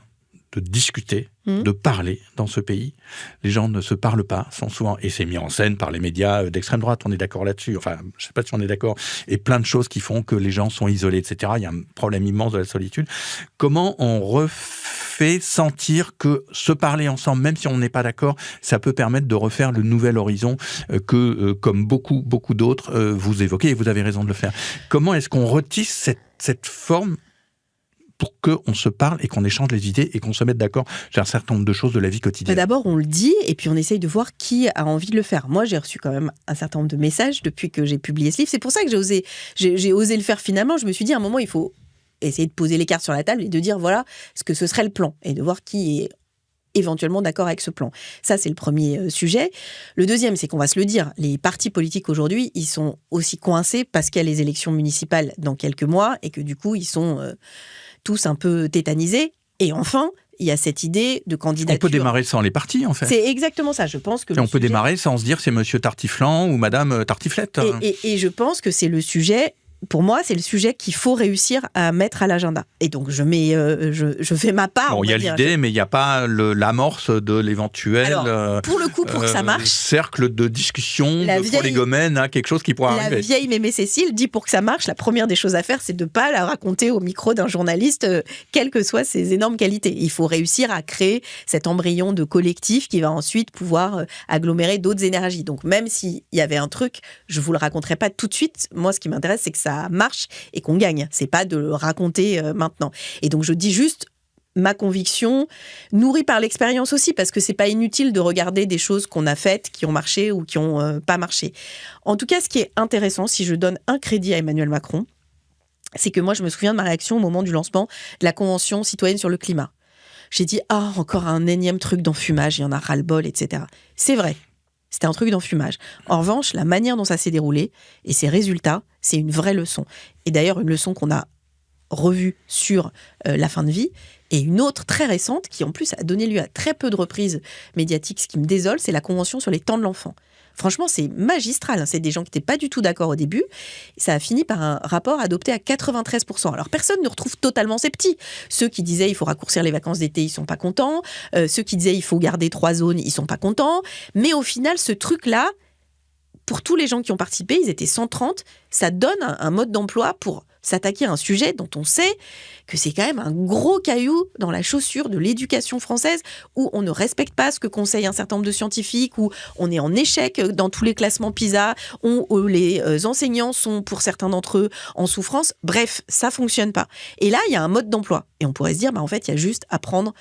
de discuter, de parler dans ce pays. Les gens ne se parlent pas, sont souvent, et c'est mis en scène par les médias d'extrême droite, on est d'accord là-dessus, enfin, je ne sais pas si on est d'accord, et plein de choses qui font que les gens sont isolés, etc. Il y a un problème immense de la solitude. Comment on refait sentir que se parler ensemble, même si on n'est pas d'accord, ça peut permettre de refaire le nouvel horizon que, comme beaucoup d'autres, vous évoquez, et vous avez raison de le faire. Comment est-ce qu'on retisse cette forme pour qu'on se parle et qu'on échange les idées et qu'on se mette d'accord sur un certain nombre de choses de la vie quotidienne. D'abord, on le dit et puis on essaye de voir qui a envie de le faire. Moi, j'ai reçu quand même un certain nombre de messages depuis que j'ai publié ce livre. C'est pour ça que j'ai osé le faire finalement. Je me suis dit, à un moment, il faut essayer de poser les cartes sur la table et de dire, voilà, ce que ce serait le plan et de voir qui est éventuellement d'accord avec ce plan. Ça, c'est le premier sujet. Le deuxième, c'est qu'on va se le dire, les partis politiques aujourd'hui, ils sont aussi coincés parce qu'il y a les élections municipales dans quelques mois et que du coup, ils sont tous un peu tétanisés. Et enfin, il y a cette idée de candidature. On peut démarrer sans les partis, en fait. C'est exactement ça. Je pense que peut démarrer sans se dire c'est Monsieur Tartiflan ou Madame Tartiflette. Et je pense que c'est le sujet. Pour moi, c'est le sujet qu'il faut réussir à mettre à l'agenda. Et donc, je fais ma part. Bon, il y a l'idée, mais il n'y a pas l'amorce de l'éventuel. Alors, pour le coup, pour que ça marche, cercle de discussion prolégomène, quelque chose qui pourra arriver. La vieille Mémé Cécile dit pour que ça marche, la première des choses à faire, c'est de ne pas la raconter au micro d'un journaliste, quelles que soient ses énormes qualités. Il faut réussir à créer cet embryon de collectif qui va ensuite pouvoir agglomérer d'autres énergies. Donc, même s'il y avait un truc, je ne vous le raconterai pas tout de suite. Moi, ce qui m'intéresse, c'est que ça marche et qu'on gagne. C'est pas de le raconter maintenant. Et donc, je dis juste ma conviction, nourrie par l'expérience aussi, parce que c'est pas inutile de regarder des choses qu'on a faites, qui ont marché ou qui ont pas marché. En tout cas, ce qui est intéressant, si je donne un crédit à Emmanuel Macron, c'est que moi, je me souviens de ma réaction au moment du lancement de la Convention citoyenne sur le climat. J'ai dit, encore un énième truc d'enfumage, il y en a ras-le-bol, etc. C'est vrai. C'était un truc d'enfumage. En revanche, la manière dont ça s'est déroulé et ses résultats, c'est une vraie leçon. Et d'ailleurs, une leçon qu'on a revue sur la fin de vie, et une autre très récente, qui en plus a donné lieu à très peu de reprises médiatiques, ce qui me désole, c'est la Convention sur les temps de l'enfant. Franchement, c'est magistral. C'est des gens qui n'étaient pas du tout d'accord au début. Ça a fini par un rapport adopté à 93%. Alors, personne ne retrouve totalement ces petits. Ceux qui disaient il faut raccourcir les vacances d'été, ils ne sont pas contents. Ceux qui disaient il faut garder 3 zones, ils ne sont pas contents. Mais au final, ce truc-là, pour tous les gens qui ont participé, ils étaient 130. Ça donne un mode d'emploi pour s'attaquer à un sujet dont on sait que c'est quand même un gros caillou dans la chaussure de l'éducation française, où on ne respecte pas ce que conseillent un certain nombre de scientifiques, où on est en échec dans tous les classements PISA, où les enseignants sont, pour certains d'entre eux, en souffrance. Bref, ça fonctionne pas. Et là, il y a un mode d'emploi. Et on pourrait se dire, en fait, il y a juste à prendre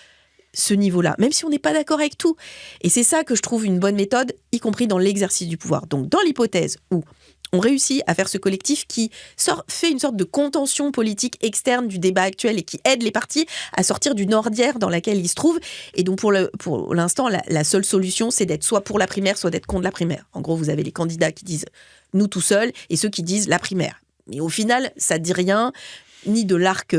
ce niveau-là, même si on n'est pas d'accord avec tout. Et c'est ça que je trouve une bonne méthode, y compris dans l'exercice du pouvoir. Donc, dans l'hypothèse où on réussit à faire ce collectif qui fait une sorte de contention politique externe du débat actuel et qui aide les partis à sortir d'une ornière dans laquelle ils se trouvent. Et donc, pour l'instant, la seule solution, c'est d'être soit pour la primaire, soit d'être contre la primaire. En gros, vous avez les candidats qui disent « nous tout seuls » et ceux qui disent « la primaire ». Mais au final, ça ne dit rien, ni de l'arc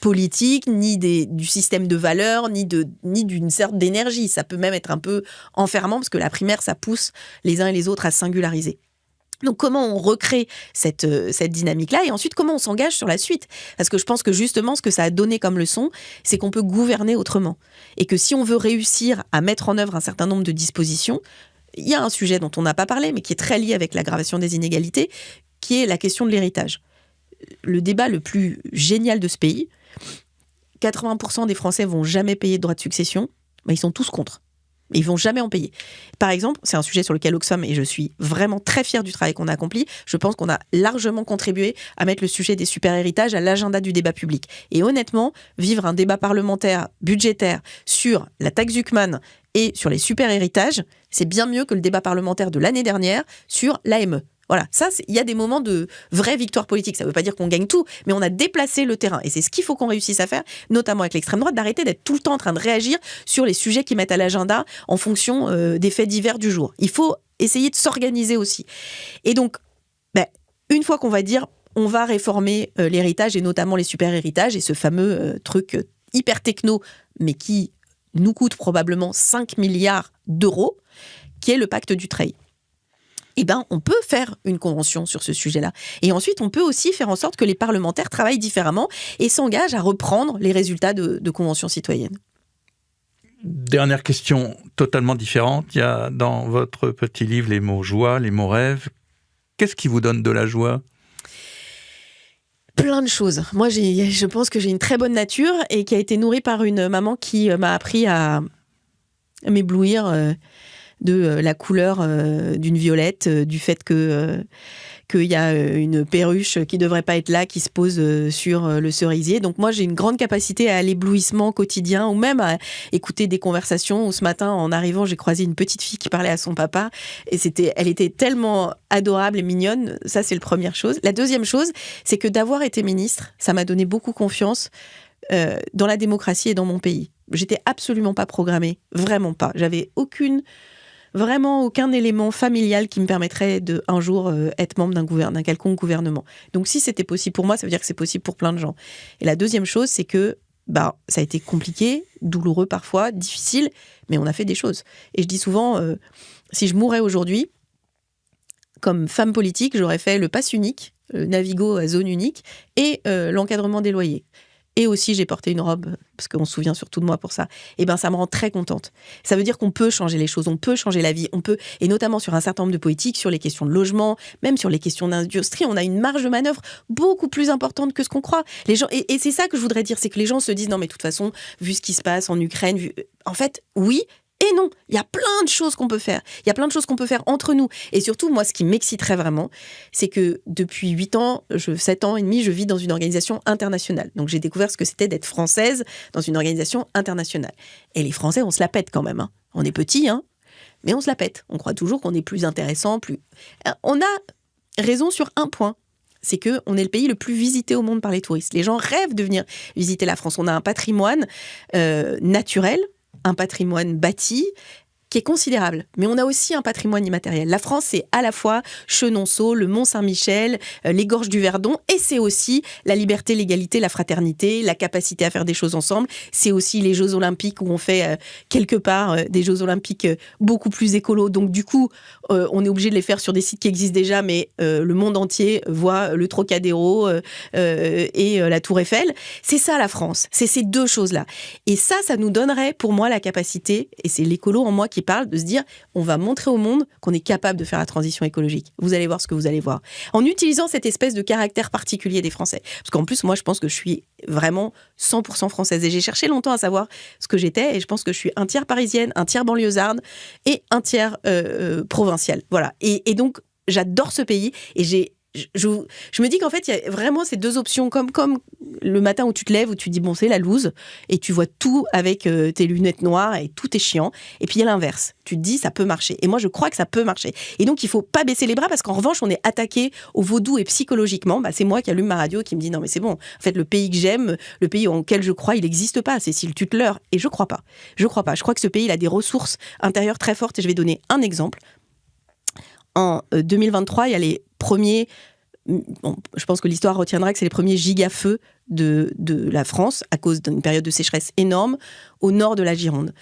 politique, ni du système de valeurs, ni d'une sorte d'énergie. Ça peut même être un peu enfermant, parce que la primaire, ça pousse les uns et les autres à singulariser. Donc, comment on recrée cette dynamique-là et ensuite, comment on s'engage sur la suite? Parce que je pense que justement, ce que ça a donné comme leçon, c'est qu'on peut gouverner autrement. Et que si on veut réussir à mettre en œuvre un certain nombre de dispositions, il y a un sujet dont on n'a pas parlé, mais qui est très lié avec l'aggravation des inégalités, qui est la question de l'héritage. Le débat le plus génial de ce pays, 80% des Français vont jamais payer de droits de succession, mais ils sont tous contre. Ils vont jamais en payer. Par exemple, c'est un sujet sur lequel Oxfam, et je suis vraiment très fière du travail qu'on a accompli, je pense qu'on a largement contribué à mettre le sujet des super-héritages à l'agenda du débat public. Et honnêtement, vivre un débat parlementaire, budgétaire, sur la taxe Zuckman et sur les super-héritages, c'est bien mieux que le débat parlementaire de l'année dernière sur l'AME. Voilà, ça, il y a des moments de vraie victoire politique. Ça ne veut pas dire qu'on gagne tout, mais on a déplacé le terrain. Et c'est ce qu'il faut qu'on réussisse à faire, notamment avec l'extrême droite, d'arrêter d'être tout le temps en train de réagir sur les sujets qu'ils mettent à l'agenda en fonction des faits divers du jour. Il faut essayer de s'organiser aussi. Et donc, une fois qu'on va dire, on va réformer l'héritage, et notamment les super-héritages, et ce fameux truc hyper techno, mais qui nous coûte probablement 5 milliards d'euros, qui est le pacte Dutreil. On peut faire une convention sur ce sujet-là. Et ensuite, on peut aussi faire en sorte que les parlementaires travaillent différemment et s'engagent à reprendre les résultats de conventions citoyennes. Dernière question totalement différente. Il y a dans votre petit livre les mots joie, les mots rêve. Qu'est-ce qui vous donne de la joie ? Plein de choses. Moi, je pense que j'ai une très bonne nature et qui a été nourrie par une maman qui m'a appris à m'éblouir de la couleur d'une violette, du fait qu'il y a une perruche qui ne devrait pas être là, qui se pose sur le cerisier. Donc moi, j'ai une grande capacité à l'éblouissement quotidien, ou même à écouter des conversations où ce matin, en arrivant, j'ai croisé une petite fille qui parlait à son papa, et elle était tellement adorable et mignonne. Ça, c'est la première chose. La deuxième chose, c'est que d'avoir été ministre, ça m'a donné beaucoup confiance dans la démocratie et dans mon pays. J'étais absolument pas programmée, vraiment pas. J'avais vraiment aucun élément familial qui me permettrait de un jour être membre d'un quelconque gouvernement. Donc si c'était possible pour moi, ça veut dire que c'est possible pour plein de gens. Et la deuxième chose, c'est que ça a été compliqué, douloureux parfois, difficile, mais on a fait des choses. Et je dis souvent, si je mourais aujourd'hui, comme femme politique, j'aurais fait le pass unique, le Navigo à zone unique, et l'encadrement des loyers. Et aussi, j'ai porté une robe, parce qu'on se souvient surtout de moi pour ça. Ça me rend très contente. Ça veut dire qu'on peut changer les choses, on peut changer la vie, on peut, et notamment sur un certain nombre de politiques, sur les questions de logement, même sur les questions d'industrie, on a une marge de manœuvre beaucoup plus importante que ce qu'on croit. Les gens, et c'est ça que je voudrais dire, c'est que les gens se disent, non mais de toute façon, vu ce qui se passe en Ukraine, en fait, oui, et non, il y a plein de choses qu'on peut faire. Il y a plein de choses qu'on peut faire entre nous. Et surtout, moi, ce qui m'exciterait vraiment, c'est que depuis 7 ans et demi, je vis dans une organisation internationale. Donc, j'ai découvert ce que c'était d'être française dans une organisation internationale. Et les Français, on se la pète quand même. Hein. On est petits, mais on se la pète. On croit toujours qu'on est plus intéressant, On a raison sur un point. C'est qu'on est le pays le plus visité au monde par les touristes. Les gens rêvent de venir visiter la France. On a un patrimoine naturel, un patrimoine bâti qui est considérable. Mais on a aussi un patrimoine immatériel. La France, c'est à la fois Chenonceau, le Mont-Saint-Michel, les gorges du Verdon, et c'est aussi la liberté, l'égalité, la fraternité, la capacité à faire des choses ensemble. C'est aussi les Jeux Olympiques où on fait quelque part des Jeux Olympiques beaucoup plus écolos. Donc du coup, on est obligé de les faire sur des sites qui existent déjà, mais le monde entier voit le Trocadéro et la Tour Eiffel. C'est ça la France, c'est ces deux choses-là. Et ça nous donnerait pour moi la capacité, et c'est l'écolo en moi qui parle, de se dire, on va montrer au monde qu'on est capable de faire la transition écologique. Vous allez voir ce que vous allez voir. En utilisant cette espèce de caractère particulier des Français. Parce qu'en plus, moi, je pense que je suis vraiment 100% française. Et j'ai cherché longtemps à savoir ce que j'étais, et je pense que je suis un tiers parisienne, un tiers banlieusarde et un tiers provinciale. Voilà. Et donc, j'adore ce pays, et je me dis qu'en fait, il y a vraiment ces deux options, comme le matin où tu te lèves, où tu dis, bon, c'est la loose, et tu vois tout avec tes lunettes noires, et tout est chiant. Et puis, il y a l'inverse. Tu te dis, ça peut marcher. Et moi, je crois que ça peut marcher. Et donc, il faut pas baisser les bras, parce qu'en revanche, on est attaqué au vaudou et psychologiquement. C'est moi qui allume ma radio, qui me dit, non, mais c'est bon. En fait, le pays que j'aime, le pays auquel je crois, il n'existe pas. Cécile, tu te leurres. Et je crois pas. Je crois que ce pays, il a des ressources intérieures très fortes. Et je vais donner un exemple. En 2023, il y a les premiers, je pense que l'histoire retiendra que c'est les premiers gigafeux de la France à cause d'une période de sécheresse énorme au nord de la Gironde.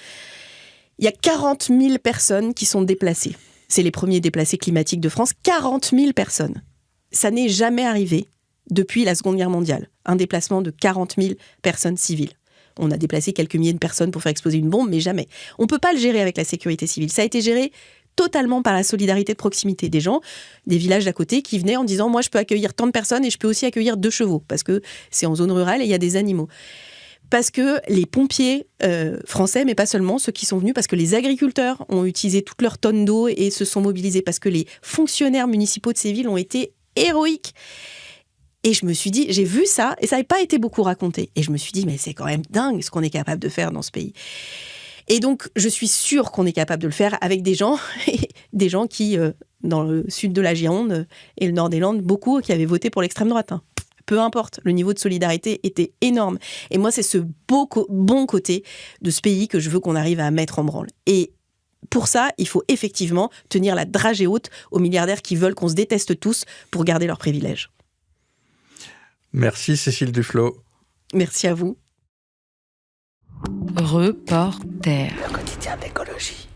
Il y a 40 000 personnes qui sont déplacées. C'est les premiers déplacés climatiques de France. 40 000 personnes. Ça n'est jamais arrivé depuis la Seconde Guerre mondiale. Un déplacement de 40 000 personnes civiles. On a déplacé quelques milliers de personnes pour faire exploser une bombe, mais jamais. On ne peut pas le gérer avec la sécurité civile. Ça a été géré totalement par la solidarité de proximité des gens, des villages d'à côté qui venaient en disant « Moi, je peux accueillir tant de personnes et je peux aussi accueillir 2 chevaux, parce que c'est en zone rurale et il y a des animaux. » Parce que les pompiers français, mais pas seulement, ceux qui sont venus, parce que les agriculteurs ont utilisé toutes leurs tonnes d'eau et se sont mobilisés, parce que les fonctionnaires municipaux de ces villes ont été héroïques. Et je me suis dit, j'ai vu ça, et ça n'avait pas été beaucoup raconté. Et je me suis dit, mais c'est quand même dingue ce qu'on est capable de faire dans ce pays. Et donc, je suis sûre qu'on est capable de le faire avec des gens qui, dans le sud de la Gironde et le nord des Landes, beaucoup qui avaient voté pour l'extrême droite. Peu importe, le niveau de solidarité était énorme. Et moi, c'est ce bon côté de ce pays que je veux qu'on arrive à mettre en branle. Et pour ça, il faut effectivement tenir la dragée haute aux milliardaires qui veulent qu'on se déteste tous pour garder leurs privilèges. Merci Cécile Duflot. Merci à vous. Reporter. Le quotidien d'écologie.